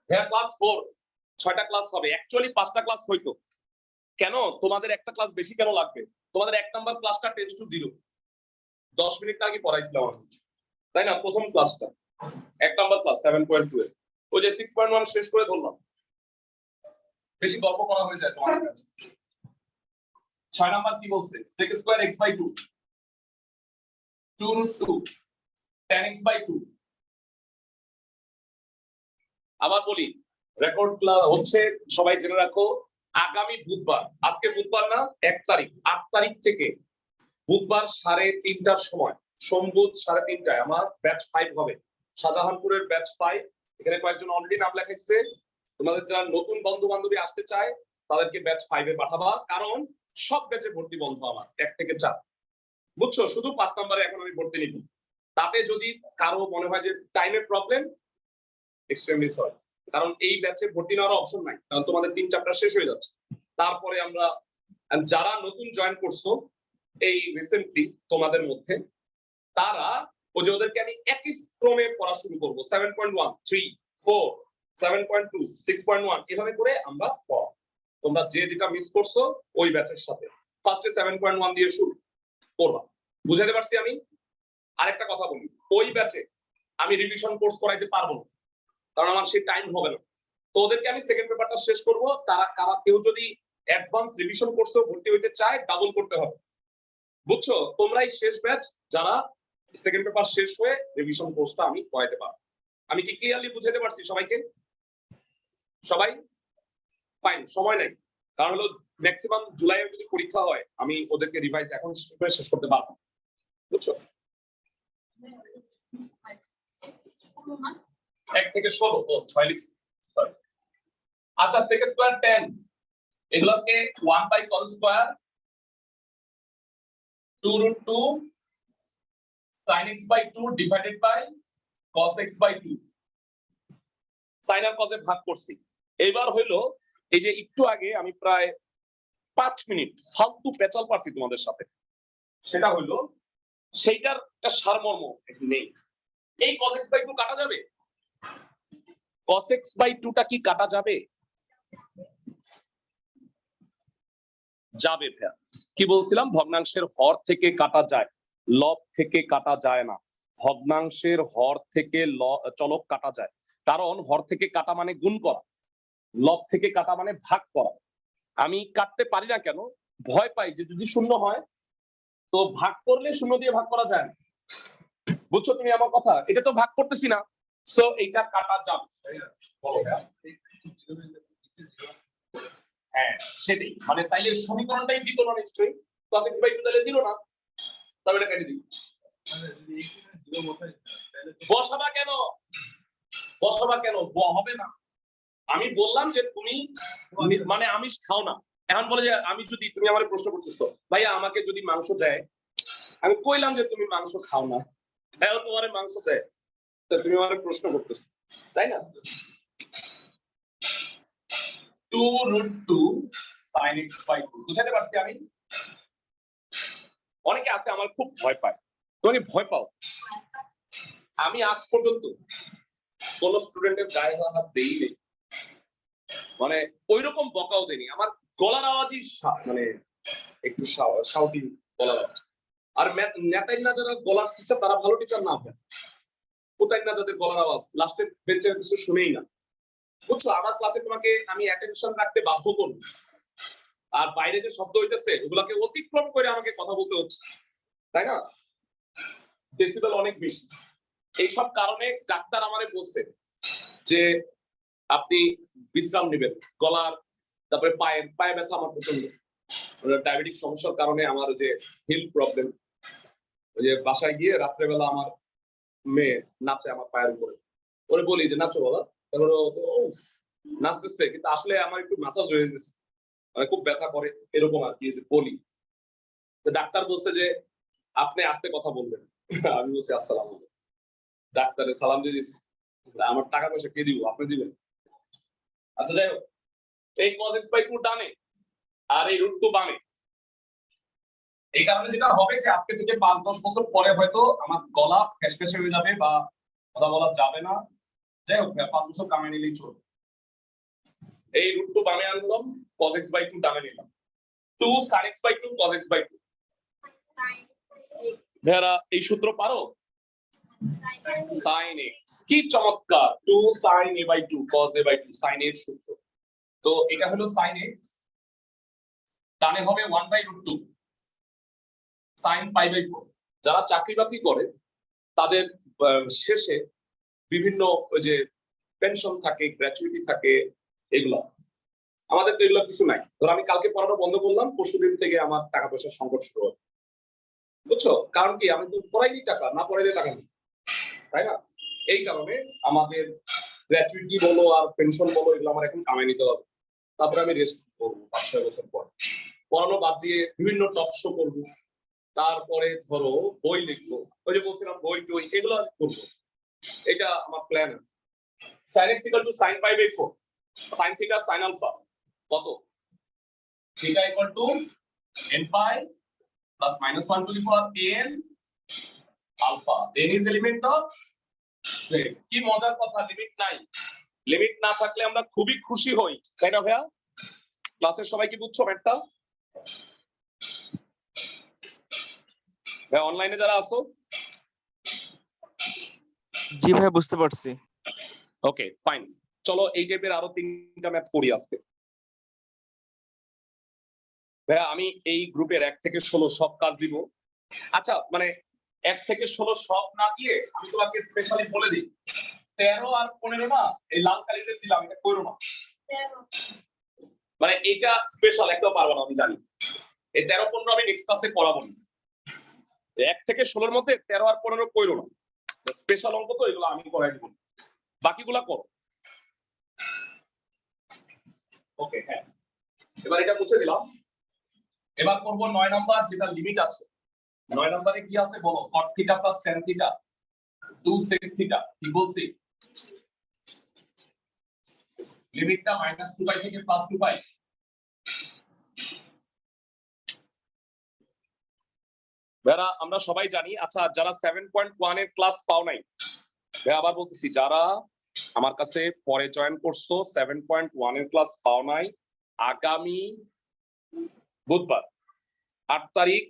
ভাইয়া ক্লাস 4 6টা ক্লাস হবে, অ্যাকচুয়ালি 5টা ক্লাস হইতো। কেন তোমাদের একটা ক্লাস বেশি কেন লাগবে? তোমাদের 1 নাম্বার ক্লাসটা টেন্স টু 0 10 মিনিট আগে পড়াইছিলাম আমি, তাই না? প্রথম ক্লাসটা 1 নাম্বার ক্লাস 7.2 এর, ওই যে 6.1 শেষ করে ধরলাম। বেশি গল্প করা হয়ে যায় তোমাদের কাছে। 6 নাম্বার কি বলছে? sec² x/2 2√2 tan x/2। আবার বলি, রেকর্ড ক্লাস হচ্ছে, সবাই জেনে রাখো, আগামী বুধবার, আজকে বুধবার না, 1 তারিখ, 8 তারিখ থেকে বুধবার 3:30টার সময়, সোমবুধ 3:30টায় আমার ব্যাচ 5 হবে, শাহজাহানপুরের ব্যাচ 5। এখানে কয়েকজন অলরেডি নাম লেখাইছে, তোমাদের যারা নতুন বন্ধু বান্ধবী আসতে চায় তাদেরকে ব্যাচ 5 এ পাঠাবা, কারণ সব ব্যাচে ভর্তি বন্ধ আমার 1 থেকে 4, বুঝছো? শুধু 5 নম্বরে এখন আমি ভর্তি নিব। তাতে যদি কারো মনে হয় যে টাইমের প্রবলেম, এক্সট্রিমলি সরি, কারণ এই ব্যাচে ভর্তি নেওয়ার অপশন নাই, কারণ তোমাদের 3 চ্যাপ্টার শেষ হয়ে যাচ্ছে। তারপরে আমরা, যারা নতুন জয়েন করছো এই রিসেন্টলি তোমাদের মধ্যে, তারা ওই যে ওদেরকে আমি একই ক্রমে পড়া শুরু করব, 7.1 3 4 7.2 6.1 এভাবে করে আমরা পড়াবো। তোমরা যে যেটা মিস করছো ওই ব্যাচের সাথে ফার্স্টে 7.1 দিয়ে শুরু করবা। বুঝাতে পারছি আমি? আরেকটা কথা বলি, ওই ব্যাচে আমি রিভিশন কোর্স করাইতে পারবো না, কারণ আমার সেই টাইম হবে না। তো ওদেরকে আমি সেকেন্ড পেপারটা শেষ করব, তারা কেউ যদি অ্যাডভান্স রিভিশন কোর্সে ভর্তি হইতে চায় ডাবল করতে হবে, বুঝছো? তোমরাই শেষ ব্যাচ যারা সেকেন্ড পেপার শেষ হয়ে রিভিশন কোর্সটা আমি করাইতে পারবো। আমি কি ক্লিয়ারলি বুঝাতে পারছি সবাইকে? সবাই ফাইন? সময় নাই, কারণ হলো ম্যাক্সিমাম জুলাইয়ের যদি পরীক্ষা হয়, আমি ওদেরকে রিভাইজ এখন শেষ করতে পারবো, বুঝছো? 1 থেকে 16, ও 6 লিখছি, সরি। আচ্ছা, sec² 10 এগুলোকে 1/cos² 2√2 sin x/2 divided by cos x/2, sin আর cos এ ভাগ করছি। এবার হইলো, এই যে একটু আগে আমি প্রায় 5 মিনিট ফালতু পেঁচাল পারছি তোমাদের সাথে, সেটা হইলো সেইটার একটা সারমর্ম নেই। এই cos x/2 কাটা যাবে? cos x/2টা কি কাটা যাবে? যাবে ভাইয়া। কি বলছিলাম? ভগ্নাংশের হর থেকে কাটা যায়, লব থেকে কাটা যায় না। ভগ্নাংশের হর থেকে চলক কাটা যায়, কারণ হর থেকে কাটা মানে গুণ করা, লব থেকে কাটা মানে ভাগ করা। আমি কাটতে পারি না কেন? ভয় পাই যে যদি শূন্য হয় তো ভাগ করলে শূন্য দিয়ে ভাগ করা যায় না, বুঝছো তুমি আমার কথা? এটা তো ভাগ করতেছি না, সো এইটা কাটা যাবে। বলো ভাইয়া। হ্যাঁ সেটাই, মানে তাইলে সমীকরণটাই দিত না নিশ্চয়ই, cos x/2 তাহলে দিল না, তবে এটা কেটে দিই। বসাবা কেন? বসাবা কেন? হবে না, আমি বললাম যে তুমি মানে আমিষ খাও না, এখন বলে যে আমি যদি তুমি আমার প্রশ্ন করতেছো ভাইয়া আমাকে যদি মাংস দেয়, আমি কইলাম যে তুমি মাংস খাও না, তাহলে তোমার মাংস দেয়, তো তুমি আমার প্রশ্ন করতেছো, তাই না? 2√2 sin x by 2 বুঝাতে পারছি আমি? অনেকে আছে আমার খুব ভয় পায়, তুমি ভয় পাও? আমি আজ পর্যন্ত কোন স্টুডেন্টের গায়ে হাত দেই নেই, মানে ওইরকম বকাও দেয়নি। আমার গলার আওয়াজই মানে একটু শাউটিং গলার আওয়াজ। আর নেতাই না যারা গলার টিচার তারা ভালো টিচার না হয়, কোথায় না যাদের গলার আওয়াজ লাস্টের বেঞ্চের কিছু শুনেই না, বুঝছো? আমার ক্লাসে তোমাকে আমি অ্যাটেনশন রাখতে বাধ্য করব, আর বাইরে যে শব্দ হইতেছে ওগুলাকে অতিক্রম করে আমাকে কথা বলতে হচ্ছে, তাই না? ডেসিবেল অনেক বেশি। এইসব কারণে ডাক্তার আমারে বলছে যে আপনি বিশ্রাম নেবেন, গলার তারপরে পায়ে ব্যথা আমার প্রচন্ড, ডায়াবেটিক সমস্যার কারণে আমার যে হিল প্রবলেম, ওই যে বাসায় গিয়ে রাত্রেবেলা আমার মেয়ে নাচে আমার পায়ের উপরে, ওরে বলি যে নাচো বাবা, তারপরে নাচতেছে, কিন্তু আসলে আমার একটু ম্যাসাজ হয়ে গেছে, মানে খুব ব্যথা করে এরকম আর কি বলি। তো ডাক্তার বলছে যে আপনি আস্তে কথা বলবেন। আমি বলছি আসসালাম, ডাক্তারে সালাম দিয়ে দিচ্ছি, আমার টাকা পয়সা কে দিব, আপনি দিবেন? আচ্ছা যাই হোক, এই cos x by 2 ডানে আর এই √2 বামে, এই কারণে যেটা হবে যে আজকে থেকে 5-10 বছর পরে হয়তো আমার গলা ফ্যাসফ্যাসে হয়ে যাবে বা কথা বলা যাবে না, যাই হোক 5 বছর কামে নিলেই চলবে। এই √2 বামে আনলাম, cos x by 2 ডানে নিলাম, 2 sin x by 2 cos x by 2। ভেরা এই সূত্র পারো? sin x, কি চমৎকার, 2 sin a by 2 cos a by 2 sin এর সূত্র। তো এটা হলো sin x, ডানে হবে 1/√2 sin pi by 4। যারা চাকরি বাকরি করে তাদের শেষে বিভিন্ন ওই যে পেনশন থাকে, গ্র্যাচুইটি থাকে, এগুলো আমাদের তো এগুলো কিছু নাই। ধর আমি কালকে পড়ানো বন্ধ করলাম, পরশুদিন থেকে আমার টাকা পয়সার সংকট শুরু হবে, বুঝছো? কারণ কি, আমি তো পড়াইনি, টাকা না পড়াইলে টাকা নেই, তাই না? এই কারণে আমাদের গ্র্যাচুইটি বলো আর পেনশন বলো এগুলো আমার এখন কামাই নিতে হবে, তারপরে আমি রেস্ট করবো 5-6 বছর পর, পড়ানো বাদ দিয়ে বিভিন্ন টক শো করবো, তারপরে ধরো বই লিখবো, ওই যে বলছিলাম বই টই এগুলো আমি করবো, এটা আমার plan. sin x equal to sin pi by 4 sin theta sin alpha কত? theta equal to n pi plus -1 to the power n alpha, n is element of z। কি মজার কথা, লিমিট নাই, লিমিট না থাকলে আমরা খুবই খুশি হই, তাই না ভাইয়া? ক্লাসের সবাই কি বুঝছো ম্যাথটা? ভাই অনলাইনে যারা আছো? জি ভাই বুঝতে পারছি। ওকে ফাইন, চলো এই টাইপের আরো 3টা ম্যাথ করি আজকে। ভাইয়া আমি এই গ্রুপের 1 থেকে 16 সব কাজ দিব। আচ্ছা মানে 1 থেকে 16 সব না দিয়ে আমি তোমাকে স্পেশালি বলে দিই, 13 আর 15 না এই লাল কালিতে দিলাম, এটা কইরো না, মানে এটা স্পেশাল একটাও পারবো না আমি জানি। এই 13-15 আমি নেক্সট ক্লাসে পড়াবো না, 1 থেকে 16 এর মধ্যে 13 আর 15 কইরো না, স্পেশাল অঙ্ক তো এগুলো আমি করাই দিব, বাকিগুলা করো। ওকে হ্যাঁ, এবার এটা মুছে দিলাম। এবার করব 9 নাম্বার, যেটা লিমিট আছে। 9 নম্বরে কি আছে বলো? cot theta plus tan theta 2 sec theta, কি বলছি? লিমিটটা -2 পাই থেকে +2 পাই। যারা আমরা সবাই জানি, আচ্ছা যারা 7.1 এর ক্লাস পাও নাই, আবার বলতেছি যারা আমার কাছে পরে জয়েন করছো 7.1 এর ক্লাস পাও নাই, আগামী বুধবার 8 তারিখ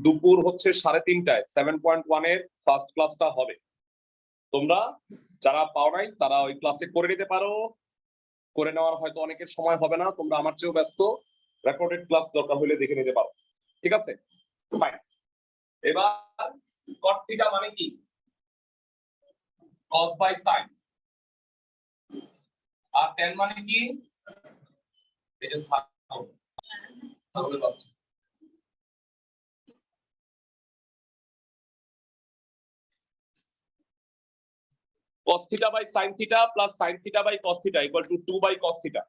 দুপুর হচ্ছে 3:30টায় 7.1 এর ফার্স্ট ক্লাসটা হবে। তোমরা যারা পাও নাই তারা ওই ক্লাসে করে নিতে পারো, করে নেওয়ার হয়তো অনেকের সময় হবে না, তোমরা আমার চেয়েও ব্যস্ত, রেকর্ডেড ক্লাস দরকার হলে দেখে নিতে পারো, ঠিক আছে? ফাইন। এবার cot থিটা মানে কি? cos বাই sin। আর tan মানে কি? এই যে তাহলে বাচ্চা cos theta by sin theta plus sin theta by cos theta equal to 2 by cos theta।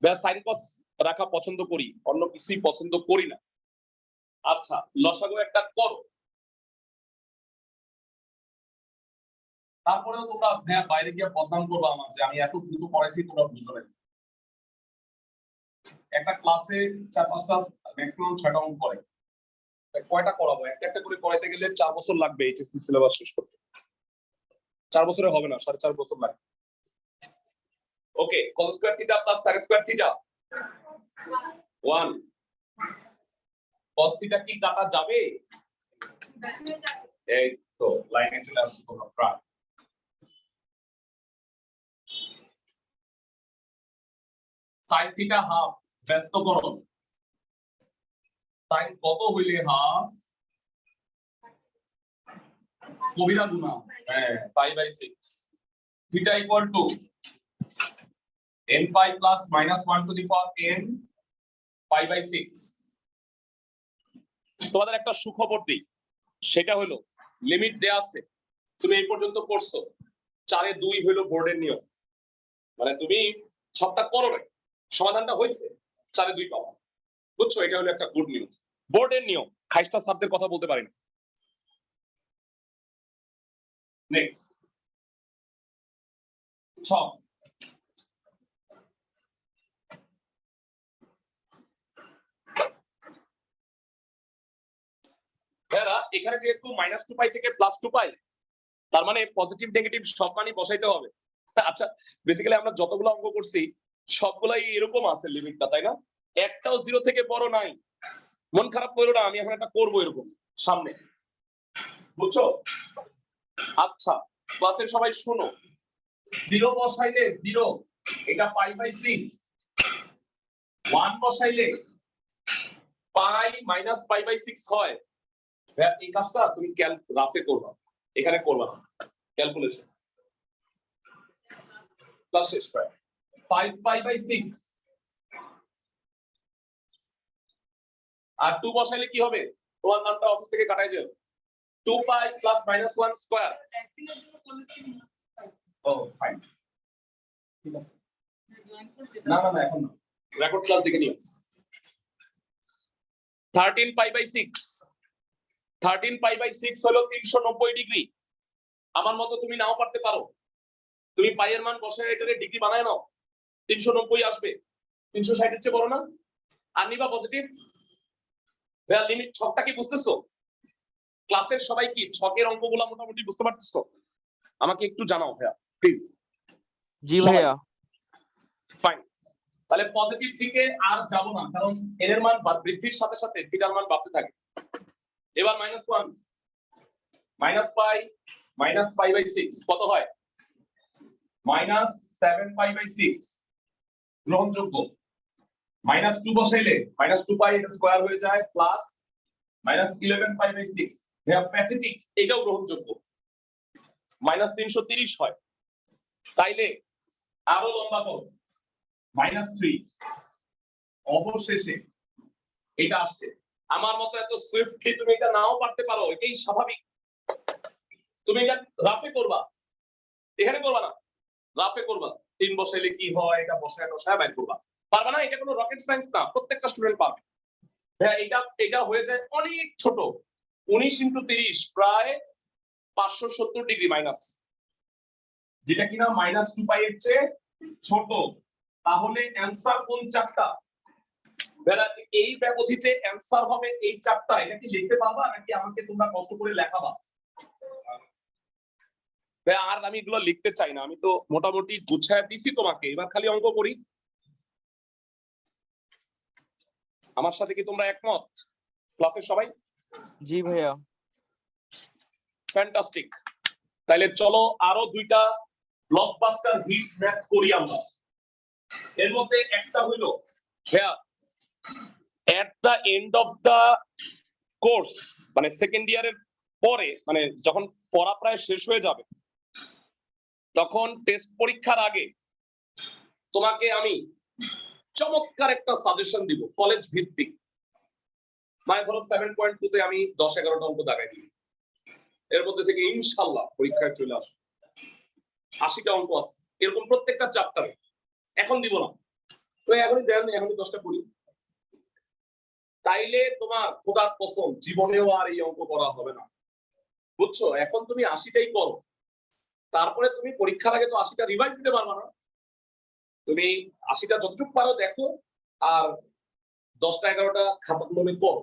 ভাইয়া sin cos রাখা পছন্দ করি, অন্য কিছুই পছন্দ করি না। আচ্ছা, লসাগু একটা করো, তারপরেও তোমরা বাইরে গিয়ে বদনাম করবে আমার যে আমি এত দ্রুত পড়াইছি তোমরা বুঝো না। একটা ক্লাসে 4-5টা ম্যাক্সিমাম 6টা অঙ্ক করে, কয়টা করাবো? একটা একটা করে করাইতে গেলে 4 বছর লাগবে এইচএসসি সিলেবাস শেষ করতে। 4 বছরে হবে না, 4.5 বছর লাগবে। ওকে, cos square theta plus sin square theta 1 cos theta কি কাটা যাবে? এই তো লাইনে চলে আসছে তোমরা প্রায়। sin থিটা হাফ ব্যস্তকরণ, sin কত হইলে হাফ? কবিরা গুণা, হ্যাঁ, pi by 6 theta equal to n pi plus -1 to the power n pi by 6। তোমাদের একটা সুখবর দিই, সেটা হলো লিমিট দেয়া আছে। তুমি এই পর্যন্ত করছো, 4 এ 2 হলো বোর্ডের নিয়ম, মানে তুমি সবটা করো না, সমাধানটা হয়েছে, 4 এ 2 পাওয়া, বুঝছো? এটা হলো একটা গুড নিউজ। বোর্ডের নিয়ম, খাইস্তা শব্দের কথা বলতে পারি না। নেক্সট 6 এখানে যেহেতু -2 পাই থেকে +2 পাই, তার মানে পজিটিভ নেগেটিভ সব মানই বসাইতে হবে। আচ্ছা, বেসিক্যালি আমরা যতগুলো অঙ্ক করছি সবগুলাই এরকম আছে লিমিটটা, তাই না? একটাও 0 থেকে বড় নাই। মন খারাপ করো না, আমি এখন একটা করবো এরকম সামনে, বুঝছো? আচ্ছা, ক্লাসের সবাই শোনো, 0 বসাইলে 0, এটা পাই বাই 6। 1 বসাইলে পাই মাইনাস পাই বাই 6 হয়। এই কাজটা তুমি রাফে করবা, এখানে করবা না, ক্যালকুলেশন প্লাস শেষ পাই 5 পাই বাই 6। আর 2 বসাইলে কি হবে? তোমার নামটা অফিস থেকে কাটাই যাবে, 2 পাই প্লাস -1 স্কয়ার। ও ফাইন, ঠিক আছে। না না না, এখন না, রেকর্ড ক্লাস দেখে নিও। 13 পাই বাই 6, 13 পাই বাই 6 হলো 390 ডিগ্রি। আমার মতো তুমি নাও পারতে পারো, তুমি পাই এর মান বসায় এটারে ডিগ্রি বানায় নাও, 390 আসবে। 360 এর চেয়ে বড় না? আর নিবা পজিটিভ। ভাইয়া লিমিট ছকটা কি বুঝতেছো? ক্লাসের সবাই কি ছকের অঙ্কগুলো মোটামুটি বুঝতে পারতেছো? আমাকে একটু জানাও ভাইয়া প্লিজ। জি ভাইয়া। ফাইন, তাহলে পজিটিভ দিকে আর যাব না, কারণ এর মান বৃদ্ধির সাথে সাথে থিটার মান বাড়তে থাকে। এবার -1 মাইনাস পাই বাই 6 কত হয়? -7 পাই বাই 6 গ্রহণযোগ্য। -2 বসাইলে -2 পাই এটা স্কয়ার হয়ে যায় প্লাস -11 পাই বাই 6, ভাইয়া প্যাথেটিক, এটাও গ্রহণযোগ্য। -330 হয়। তাইলে আরো লম্বা করো, -3। অবশেষে এটা আসছে। আমার মতো এত সুইফটলি তুমি এটা নাও পারতে পারো, এটাই স্বাভাবিক। তুমি এটা রাফে করবা, এখানে করবা না, রাফে করবা। 3 বসাইলে কি হয় এটা বসায় বসায় বাইর করবা, পারবা না? এটা কোনো রকেট সায়েন্স না, প্রত্যেকটা স্টুডেন্ট পারবে। হ্যাঁ, এটা হয়ে যায় অনেক ছোট, 19 × 30 প্রায় 570 ডিগ্রি মাইনাস, যেটা কিনা -2 পাই এর চেয়ে ছোট। তাহলে অ্যানসার কোন চারটা? এই ব্যবধিতে অ্যানসার হবে এই চারটা। এটা কি লিখতে পারবা নাকি আমাকে তোমরা কষ্ট করে লেখাবা? আর আমি এগুলো লিখতে চাই না, আমি তো মোটামুটি গুছায় দিছি তোমাকে, এবার খালি অঙ্ক করি। আমার সাথে কি তোমরা একমত ক্লাসের সবাই? জি ভাইয়া। ফ্যান্টাস্টিক। তাহলে চলো আরো 2টা ব্লকবাস্টার হিট ম্যাথ করি আমরা। এর মধ্যে একটা হইলো ভাইয়া, at the end of the course, মানে সেকেন্ড ইয়ারের পরে, মানে যখন পড়া প্রায় শেষ হয়ে যাবে, তখন টেস্ট পরীক্ষার আগে তোমাকে আমি চমৎকার একটা সাজেশন দিব কলেজ ভিত্তিক। মানে ধরো 7.2 তে আমি 10-11টা অঙ্ক দাগাই দিই, এর মধ্যে থেকে ইনশাআল্লাহ পরীক্ষায় চলে আসবে। 80টা অঙ্ক আছে এরকম প্রত্যেকটা চ্যাপ্টারে। এখন দিব না, তো এখনই দেন, এখনই 10টা করি। তাইলে তোমার খোদার কসম জীবনেও আর এই অঙ্ক করা হবে না, বুঝছো? এখন তুমি 80টাই করো, তারপরে তুমি পরীক্ষার আগে তো 80টা রিভাইজ দিতে পারবা না। তুমি 80টা যতটুকু পারো দেখো, আর 10টা 11টা খাতা কলমে করো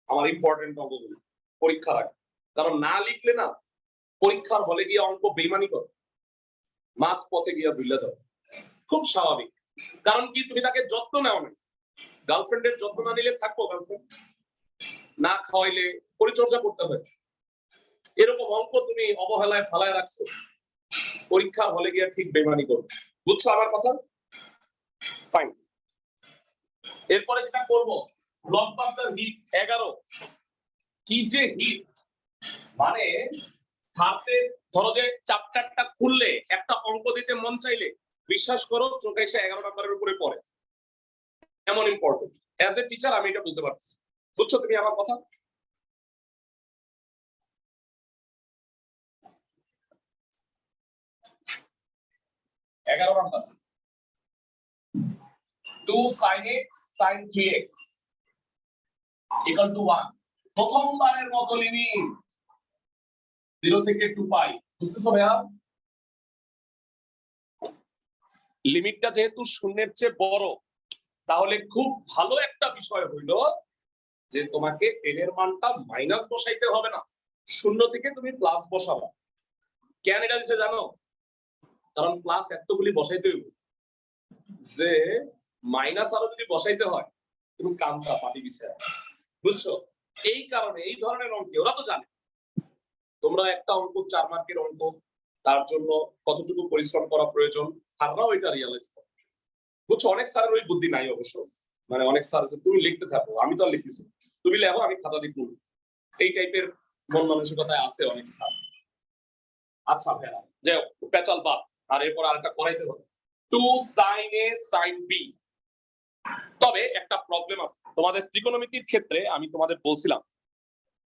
আমার ইম্পর্টেন্ট অঙ্কগুলো পরীক্ষার আগে। কারণ না লিখলে না পরীক্ষার হলে গিয়ে অঙ্ক বেইমানি করো, মাঝ পথে গিয়ে ভুলে যাও, খুব স্বাভাবিক। কারণ কি, তুমি তাকে যত্ন নাও না। গার্লফ্রেন্ডের যত্ন না নিলে থাকবো? গার্লফ্রেন্ড না খাওয়াইলে পরিচর্যা করতে হয়। এরকম অঙ্ক তুমি অবহেলায় ফালায় রাখছো, পরীক্ষার হলে গিয়ে ঠিক বেইমানি করো, বুঝছো আমার কথা? ফাইন। এরপরে যেটা করব, ব্লকবাস্টার হিট 11। কি যে হিট, মানে হাতে ধরো যে চ্যাপ্টারটা খুললে একটা অঙ্ক দিতে মন চাইলে বিশ্বাস করো চোখে এসে 11 নম্বরের উপরে পড়ে, এমন ইম্পর্টেন্ট। অ্যাজ এ টিচার আমি এটা বলতে পারছি, বুঝছো তুমি আমার কথা? নম্বর 2 sin x sin 3x equal to 1। প্রথমবারের মতো লিমিট 0 থেকে 2 পাই, বুঝতেছো ভাইয়া? লিমিটটা যেহেতু শূন্যের চেয়ে বড়, তাহলে খুব ভালো একটা বিষয় হইলো যে তোমাকে n এর মানটা মাইনাস বসাইতে হবে না, শূন্য থেকে তুমি প্লাস বসাবা। কেন এটা দিছে জানো? কারণ প্লাস এতগুলি বসাইতে হইব, যে মাইনাস আরো যদি বসাইতে হয় তুমি কামটা পাটি বিছায়, বুঝছো? এই কারণে এই ধরনের অঙ্ক ওরা তো জানে তোমরা একটা অঙ্ক 4 মার্কের অঙ্ক, তার জন্য কতটুকু পরিশ্রম করা প্রয়োজন স্যাররাও এটা রিয়ালাইজ করে, বুঝছো? অনেক স্যারের ওই বুদ্ধি নাই অবশ্য, মানে অনেক স্যার আছে তুমি লিখতে থাকো, আমি তো আর লিখতেছি, তুমি লেখো আমি খাতা লিখবো, এই টাইপের মন মানসিকতায় আছে অনেক স্যার। আচ্ছা ভাইয়া, যে পেঁচাল বাদ, আর এরপর আরেকটা করাইতে হবে 2 sin a sin b। তবে একটা প্রবলেম আছে তোমাদের ত্রিকোণমিতির ক্ষেত্রে, আমি তোমাদের বলছিলাম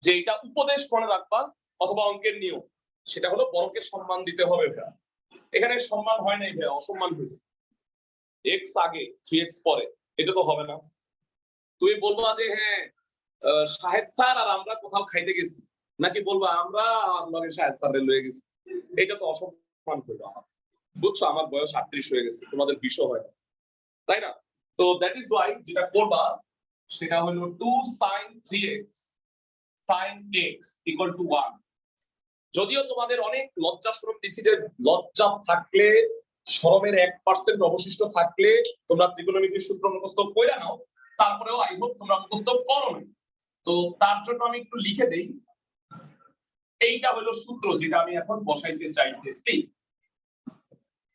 যে এটা উপদেশ মনে রাখবা অথবা অঙ্কের নিয়ম, সেটা হলো বড়কে সম্মান দিতে হবে ভাইয়া। এখানে সম্মান হয় নাই ভাইয়া, অসম্মান হয়েছে। x আগে 3x পরে, এটা তো হবে না। তুমি বলবা যে হ্যাঁ সাহেব স্যার আর আমরা কোথাও খাইতে গেছি, নাকি বলবা আমরা লগে সাহেব স্যারের লয়ে গেছি, এটা তো অসম্মান করবে আমার, বুঝছো? আমার বয়স 38 হয়ে গেছে, তোমাদের 20 হয় না, তাই না? তো দ্যাট ইজ ওয়াই যেটা করবা সেটা হলো 2 sin 3x sin x equal to 1। যদিও তোমাদের অনেক লজ্জা শরম দিছি যে লজ্জা থাকলে, শরমের 1% অবশিষ্ট থাকলে তোমরা ত্রিকোণমিতির সূত্র মুখস্থ কইরা নাও, তারপরেও আই হোপ তোমরা মুখস্থ করো না। তো তার জন্য আমি একটু লিখে দেই, এইটা হলো সূত্র যেটা আমি এখন বসাইতে চাইতেছি।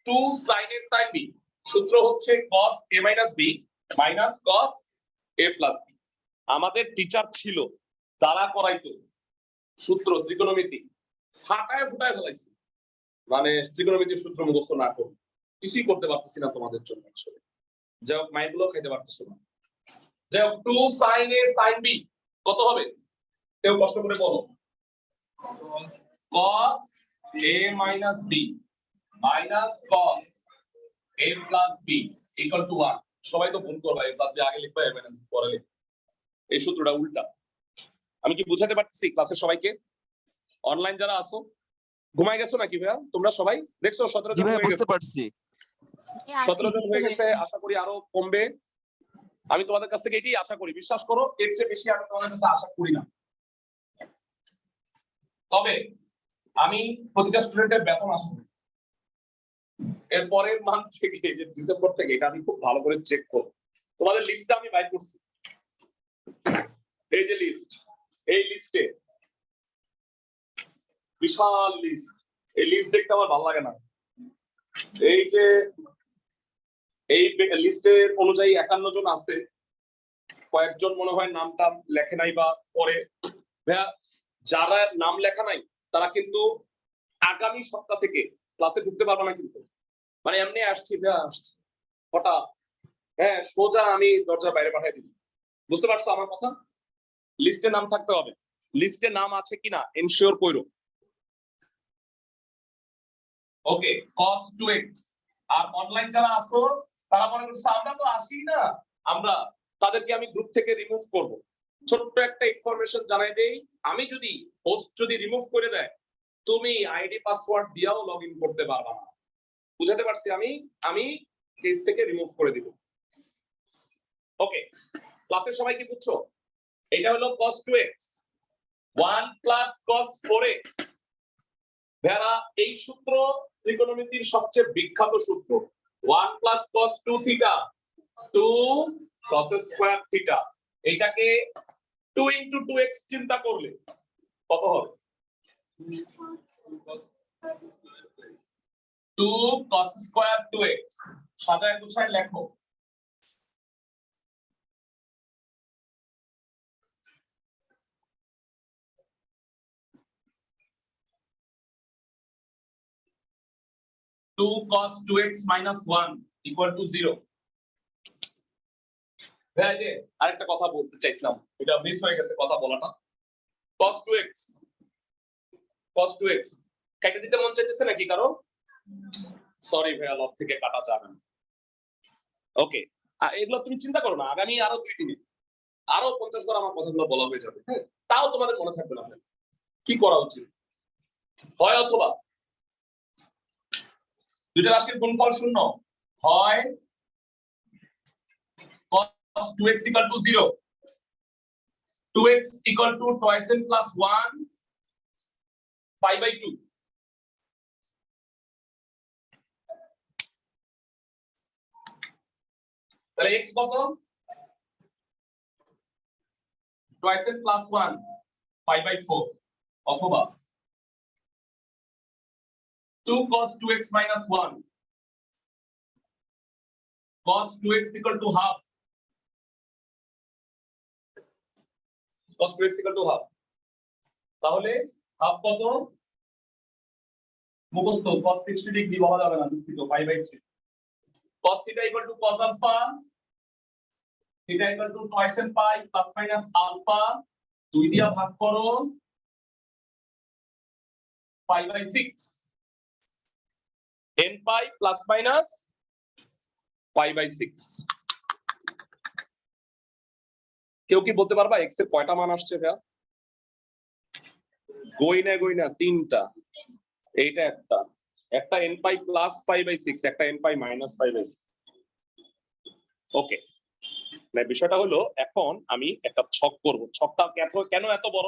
2 sin a sin b, সূত্র হচ্ছে cos a b minus cos a plus b। আমাদের টিচার ছিল, তারা করাইতো সূত্র ত্রিকোণমিতি ফাটায় ফুটায় ফেলাইছে, মানে ত্রিকোণমিতির সূত্র মুখস্থ না করে কিছুই করতে পারতেছি না তোমাদের জন্য আসলে, যাই হোক মাইগুলো খাইতে পারতেছো না। যাই হোক 2 sin a sin b কত হবে কেউ কষ্ট করে বলো? cos a minus b minus cos a plus b equal to 1। সবাই তো ভুল করবা, a plus b আগে লিখবা, a minus b পরে লিখবা, এই সূত্রটা উল্টা। আমি কি বুঝাতে পারতেছি ক্লাসের সবাইকে? অনলাইন যারা আছো ঘুমাই গেছো নাকি ভাইয়া তোমরা সবাই? দেখছো 17 জি জন ভাইয়া হয়ে বুঝতে গেছে, পারছি। 17 জন হয়ে গেছে, আশা করি আরো কমবে। আমি তোমাদের কাছ থেকে এটাই আশা করি, বিশ্বাস করো এর চেয়ে বেশি আমি তোমাদের কাছে আশা করি না। তবে আমি প্রতিটা স্টুডেন্টের বেতন আশা করি এর পরের মান্থ থেকে, যে ডিসেম্বর থেকে, এটা আমি খুব ভালো করে চেক করব। তোমাদের লিস্টটা আমি বাইর করছি, এই যে লিস্ট, এই লিস্টে বিশাল লিস্ট, এই লিস্ট দেখতে আমার ভালো লাগে না। এই যে এই লিস্টের অনুযায়ী 51 জন আছে, কয়েকজন মনে হয় নাম টাম লেখে নাই বা পরে। যারা নাম লেখা নাই তারা কিন্তু আগামী সপ্তাহ থেকে ক্লাসে ঢুকতে পারবে না, কিন্তু মানে এমনি আসছি আসছি হঠাৎ, হ্যাঁ সোজা আমি দরজার বাইরে পাঠিয়ে দিই, বুঝতে পারছো আমার কথা? লিস্টে নাম থাকতে হবে, লিস্টে নাম আছে কিনা এনশিওর করো। ওকে cos 2x। আর অনলাইন যারা আছো তারা মনে করছো আমরা তো আসি না, আমরা তাদেরকে আমি গ্রুপ থেকে রিমুভ করব। ছোট্ট একটা ইনফরমেশন জানাই দেই, আমি যদি হোস্ট যদি রিমুভ করে দেয় তুমি আইডি পাসওয়ার্ড দিয়েও লগইন করতে পারবে না। বুঝাতে পারছি? আমি পেজ থেকে রিমুভ করে দিব। ওকে, ক্লাসের সবাই কি বুঝছো? এটা হলো cos 2x 1 plus cos 4x। ভেড়া এই সূত্র ত্রিকোণমিতির সবচেয়ে বিখ্যাত সূত্র। 1 plus cos 2 theta 2 cos square theta. এইটাকে 2 into 2x চিন্তা করলে কত হবে? 2 cos স্কয়ার 2x। সাজায় গুছায় লেখো। Two cos 2x minus 1 equal to 0। ভাই যে আরেকটা কথা বলতে চাইছিলাম, এটা মিস হয়ে গেছে কথা বলাটা। cos 2x কেটে দিতে মন চাইতেছে নাকি কারো? সরি ভাইয়া, লব থেকে কাটা যাবে না। ওকে, এগুলো তুমি চিন্তা করো না, আগামী আরো 2 দিনে আরো 50 বার আমার কথাগুলো বলা হয়ে যাবে। হ্যাঁ, তাও তোমাদের মনে থাকবে না। কি করা উচিত? হয় অথবা দুইটা রাশির গুণফল শূন্য, হয় cos 2x equal to 0, 2x equal to twice n plus 1 pi by 2। তাহলে x কত? twice n plus 1 pi by 4, অথবা 2 cos 2x minus 1 cos 2x equal to half, cos 2x equal to half। তাহলে half কত? মুখস্থ cos 60 degree বলা যাবে না, দুঃখিত, pi by 3। cos theta equal to cos alpha, theta equal to twice n pi plus minus alpha, 2 দিয়া ভাগ করো pi by 6, n pi plus minus pi by 6। কেউ কি বলতে পারবা x এর কয়টা মান আসছে? ভাইয়া গইনা তিনটা। এইটা একটা n pi plus pi by 6, একটা n pi minus pi by 6। ওকে, মানে বিষয়টা হলো এখন আমি একটা ছক করব। ছকটা কেন এত বড়?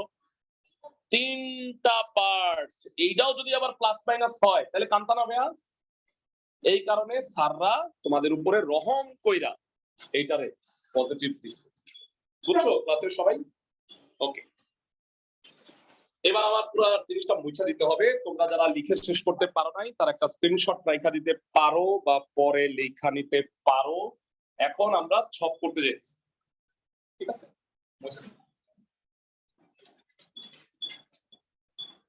3টা পার্ট। এইটাও যদি আবার প্লাস মাইনাস হয় তাহলে কান্তা না ভাইয়া? এই কারণে স্যাররা তোমাদের উপরে রহম কইরা এইটারে পজিটিভ দিচ্ছে। বুঝছো ক্লাসের সবাই? ওকে, এবার আমার পুরো জিনিসটা মুছা দিতে হবে। তোমরা যারা লিখে শেষ করতে পারো নাই তারা একটা স্ক্রিনশট রাখা দিতে পারো বা পরে লেখা নিতে পারো। এখন আমরা ছক করতে যাচ্ছি, ঠিক আছে?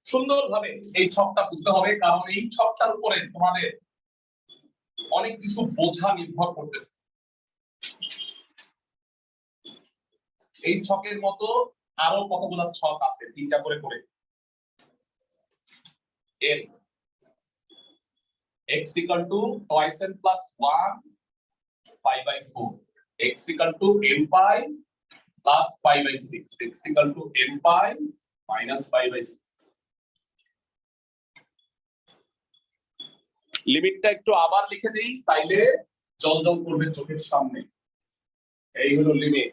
সুন্দরভাবে এই ছকটা বুঝতে হবে, কারণ এই ছকটার উপরে তোমাদের অনেক কিছু বোঝা নির্ভর করতেছে। এই ছকের মতো আরো কতগুলো ছক আছে, 3টা করে করে। n x equal to twice n plus 1 pi by 4, x equal to n pi plus pi by 6, x equal to n pi minus pi by 6। লিমিটটা একটু আবার লিখে দেই, তাইলে জলজল করবে চোখের সামনে। এই হলো লিমিট।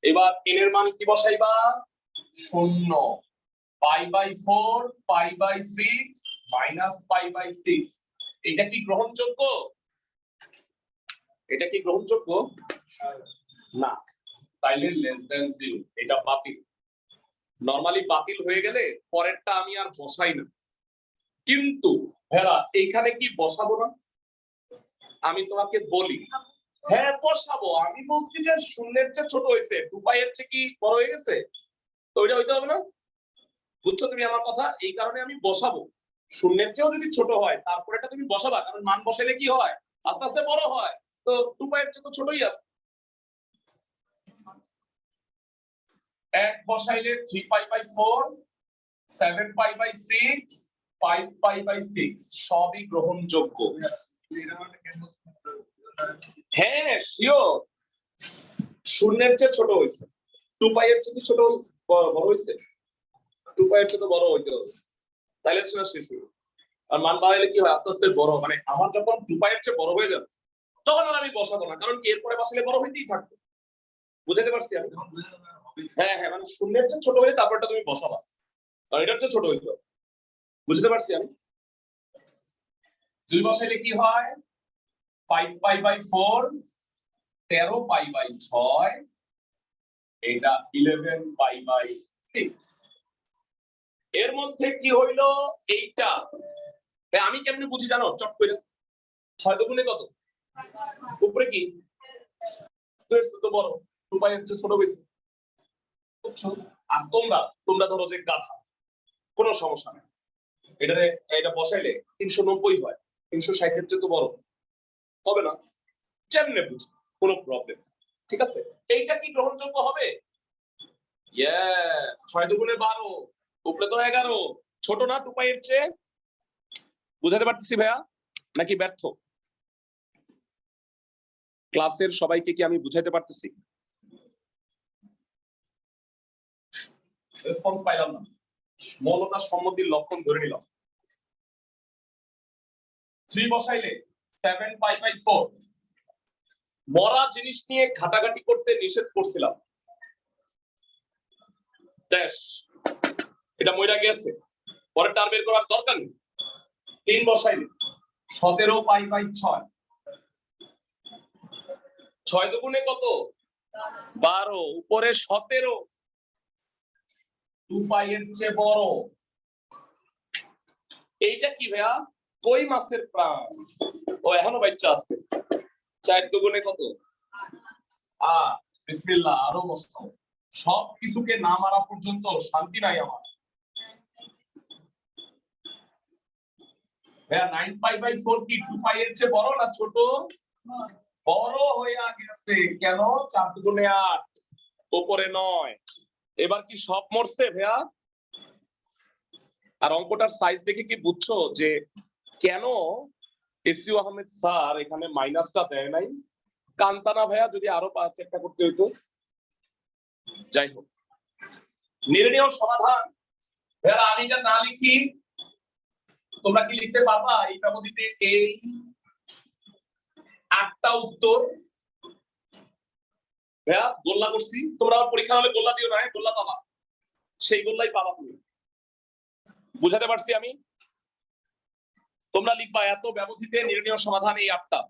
এবার n এর মান কি বসাইবা? 0, pi by 4 pi by 6 minus pi by 6। এটা কি গ্রহণযোগ্য? এটা কি গ্রহণযোগ্য? না, তাইলে লেস দ্যান 0, এটা বাতিল। নরমালি বাতিল হয়ে গেলে পরেরটা আমি আর বসাই না। কিন্তু ভেড়া এইখানে কি বসাবো না? আমি তোমাকে বলি, হ্যাঁ বসাবো। আমি বলছি যে শূন্যের চেয়ে ছোট হয়েছে, 2 পাই এর চেয়ে কি বড় হয়ে গেছে, তো ওইটা হইতে হবে না? বুঝছো তুমি আমার কথা? এই কারণে আমি বসাবো। শূন্যের চেয়েও যদি ছোট হয় তারপরে এটা তুমি বসাবা, কারণ মান বসাইলে কি হয়, আস্তে আস্তে বড় হয়। তো 2 পাই এর চেয়ে তো ছোটই আছে। 1 বসাইলে 3 পাই বাই 4, 7 পাই বাই 6, 5π/6 সবই গ্রহণযোগ্য। হ্যাঁ শিওর, শূন্যের চেয়ে ছোট হয়েছে, 2π এর চেয়ে ছোট বড় হয়েছে, 2π এর চেয়ে বড় হইতে হবে, তাইলে তো শেষ হইল। আর মান বাড়াইলে কি হয়, আস্তে আস্তে বড়, মানে আমার যখন 2π এর চেয়ে বড় হয়ে যাবে তখন আর আমি বসাবো না, কারণ কি এরপরে বসালে বড় হইতেই থাকবে। বুঝাতে পারছি আমি? হ্যাঁ হ্যাঁ, মানে শূন্যের চেয়ে ছোট হলে তারপরটা তুমি বসাবা, আর এটার চেয়ে ছোট হইতে হবে। বুঝতে পারছি আমি? 2 বসাইলে কি হয়, 5π/4, 13π/6, এটা 11π/6। এর মধ্যে কি হইলো এইটা, আমি কেমনে বুঝি জানো, চট করে 6 দুগুণে কত, উপরে কি 2 এর চেয়ে বড়, 2π এর চেয়ে ছোট হইছে, বুঝছো? আর তোমরা ধরো যে গাধা, কোনো সমস্যা নেই, এটা বসাইলে 390 হয়, 360 এর চেয়ে তো বড় হবে না, যেমনে বুঝি কোনো প্রবলেম। ঠিক আছে, এইটা কি গ্রহণযোগ্য হবে? ইয়েস, 6 দুগুণে 12, উপরে তো 11, ছোট না 2π এর চেয়ে? বুঝাতে পারতেছি ভাইয়া নাকি ব্যর্থ? ক্লাসের সবাইকে কি আমি বুঝাইতে পারতেছি? রেসপন্স পাইলাম না, মৌলতা সম্মতির লক্ষণ ধরে নিলাম। 3 বসাইলে 7π/4, মরা জিনিস নিয়ে ঘাটাঘাটি করতে নিষেধ করছিলাম, এটা মইরা গেছে, পরে টার বের করার দরকার নেই। 3 বসাইলে 17π/6, 6 দুগুণে কত, 12, উপরে 17, 2π এর চেয়ে বড়। এইটা কি ভাইয়া, কই মাছের প্রাণ, ও এখনো বাচ্চা আছে। 4 দুগুণে কত, বিসমিল্লাহ, আরো বসাও, সব কিছুকে না মারা পর্যন্ত শান্তি নাই আমার। ভাইয়া 9π/4 কি 2π এর চেয়ে বড় না ছোট? বড় হয়ে গেছে, কেন, 4 দুগুণে 8, উপরে 9, এবার কি সব মরছে ভাইয়া? আর অঙ্কটার সাইজ দেখে কি বুঝছো যে কেন এসইউ আহমেদ স্যার এখানে মাইনাসটা দেয় নাই? কান্তানা ভাইয়া যদি আরো 5 একটা করতে হইতো। যাই হোক, নির্ণয় সমাধান ভাইয়া, আমি এটা না লিখি তোমরা কি লিখতে পারবা এই ব্যবধিতে এই 8টা উত্তর? ভাইয়া গোল্লা করছি, তোমরা পরীক্ষা হলে গোল্লা দিও না, গোল্লা পাবা, সেই গোল্লাই পাবা তুমি। বুঝাতে পারছি আমি? তোমরা লিখবা এত ব্যবধিতে নির্ণয় সমাধান এই 8টা,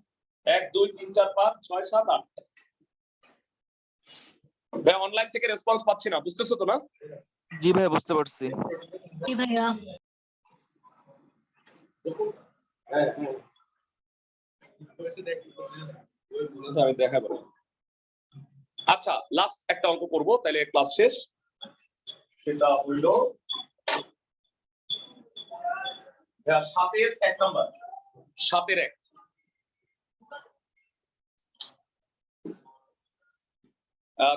1 2 3 4 5 6 7 8। ভাই অনলাইন থেকে রেসপন্স পাচ্ছি না, বুঝতেছো তো না? জি ভাইয়া, বুঝতে পারছি। জি ভাইয়া। আমি দেখাবো। আচ্ছা, লাস্ট একটা অঙ্ক করব, তাহলে ক্লাস শেষ। সেটা হইল 7-এর 1 নাম্বার, 7-এর 1।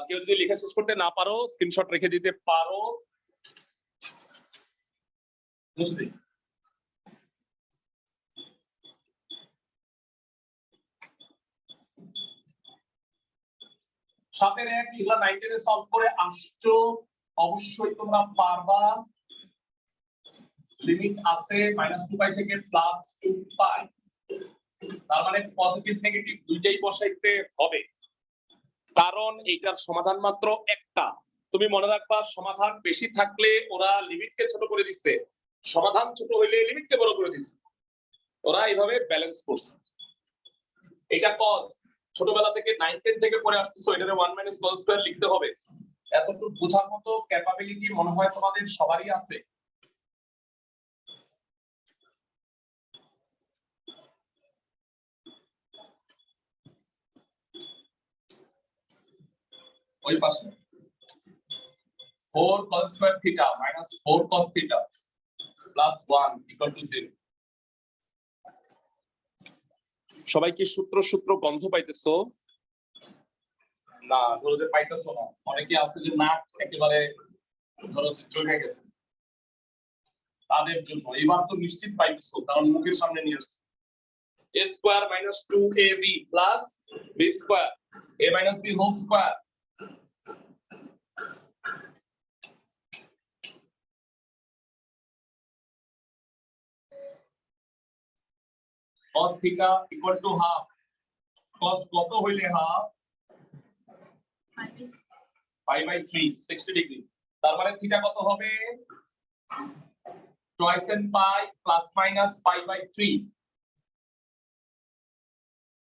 কেউ যদি লেখা শেষ করতে না পারো স্ক্রিনশট রেখে দিতে পারো। বুঝলি? সাতের 1 এগুলা 9 এ সলভ করে আসছো, অবশ্যই তোমরা পারবা। লিমিট আছে -2π থেকে +2π, তার মানে পজিটিভ নেগেটিভ দুইটাই বসাইতে হবে, কারণ এইটার সমাধান মাত্র একটা। তুমি মনে রাখবা, সমাধান বেশি থাকলে ওরা লিমিটকে ছোট করে দিচ্ছে, সমাধান ছোট হইলে লিমিটকে বড় করে দিচ্ছে, ওরা এইভাবে ব্যালেন্স করছে। এটা কজ, ছোটবেলা থেকে 9 10 থেকে পড়ে আসতেছো, এটারে 1 - cos² লিখতে হবে, এতটুকু বোঝার মতো ক্যাপাবিলিটি মনে হয় তোমাদের সবারই আছে। ওই পাশে 4 cos² θ - 4 cos θ + 1 = 0। সবাই কি সূত্র গন্ধ পাইতেছো? না, ধরো যে পাইতেছো না, অনেকে আছে যে নাক একেবারে ধরো জমে গেছে। তাদের জন্য এবার তো নিশ্চিত পাইছো, কারণ মুখের সামনে নিয়ে আসছে। a square minus 2ab plus b square a minus b whole square. cos theta equal to half, cos কত হইলে হাফ? Pi by 3 60 degree. তার মানে থিটা কত হবে? Twice n pi plus minus pi by 3।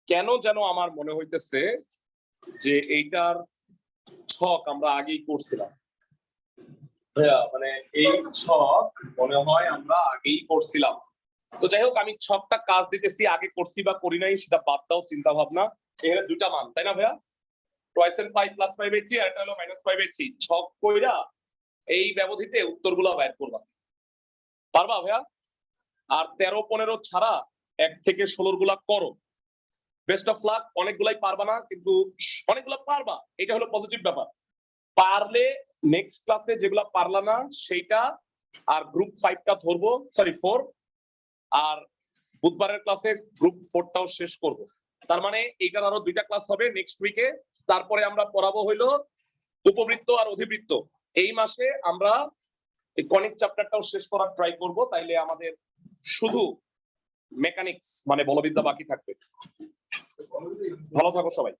কেন যেন আমার মনে হইতেছে যে এইটার ছক আমরা আগেই করছিলাম। মানে এই ছক মনে হয় আমরা আগেই করছিলাম। তো যাই হোক, আমি ছকটা কাজ দিতেছি, আগে করছি বা করি নাই সেটা বাদ দাও, চিন্তা ভাবনা। এখানে দুইটা মান, তাই না ভাইয়া? Twice n pi plus pi by 3 আর এটা হলো মাইনাস পাই বাই 3। ছক কইরা এই ব্যবধিতে উত্তরগুলো বের করবা, পারবা ভাইয়া? আর 13 15 ছাড়া 1 থেকে 16 গুলা করো। Best of luck. অনেকগুলাই পারবা না, কিন্তু অনেকগুলা পারবা, এটা হলো পজিটিভ ব্যাপার। পারলে নেক্সট ক্লাসে যেগুলা পারলা না সেইটা আর গ্রুপ 5টা ধরবো, সরি 4, আর বুধবারের ক্লাসে গ্রুপ 4টাও শেষ করব। তার মানে এইটার আরো 2টা ক্লাস হবে নেক্সট উইকে। তারপরে আমরা পড়াবো হইলো উপবৃত্ত আর অধিবৃত্ত। এই মাসে আমরা এই কনিক চ্যাপ্টারটাও শেষ করার ট্রাই করব, তাইলে আমাদের শুধু মেকানিক্স মানে বলবিদ্যা বাকি থাকবে। ভালো থাকো সবাই।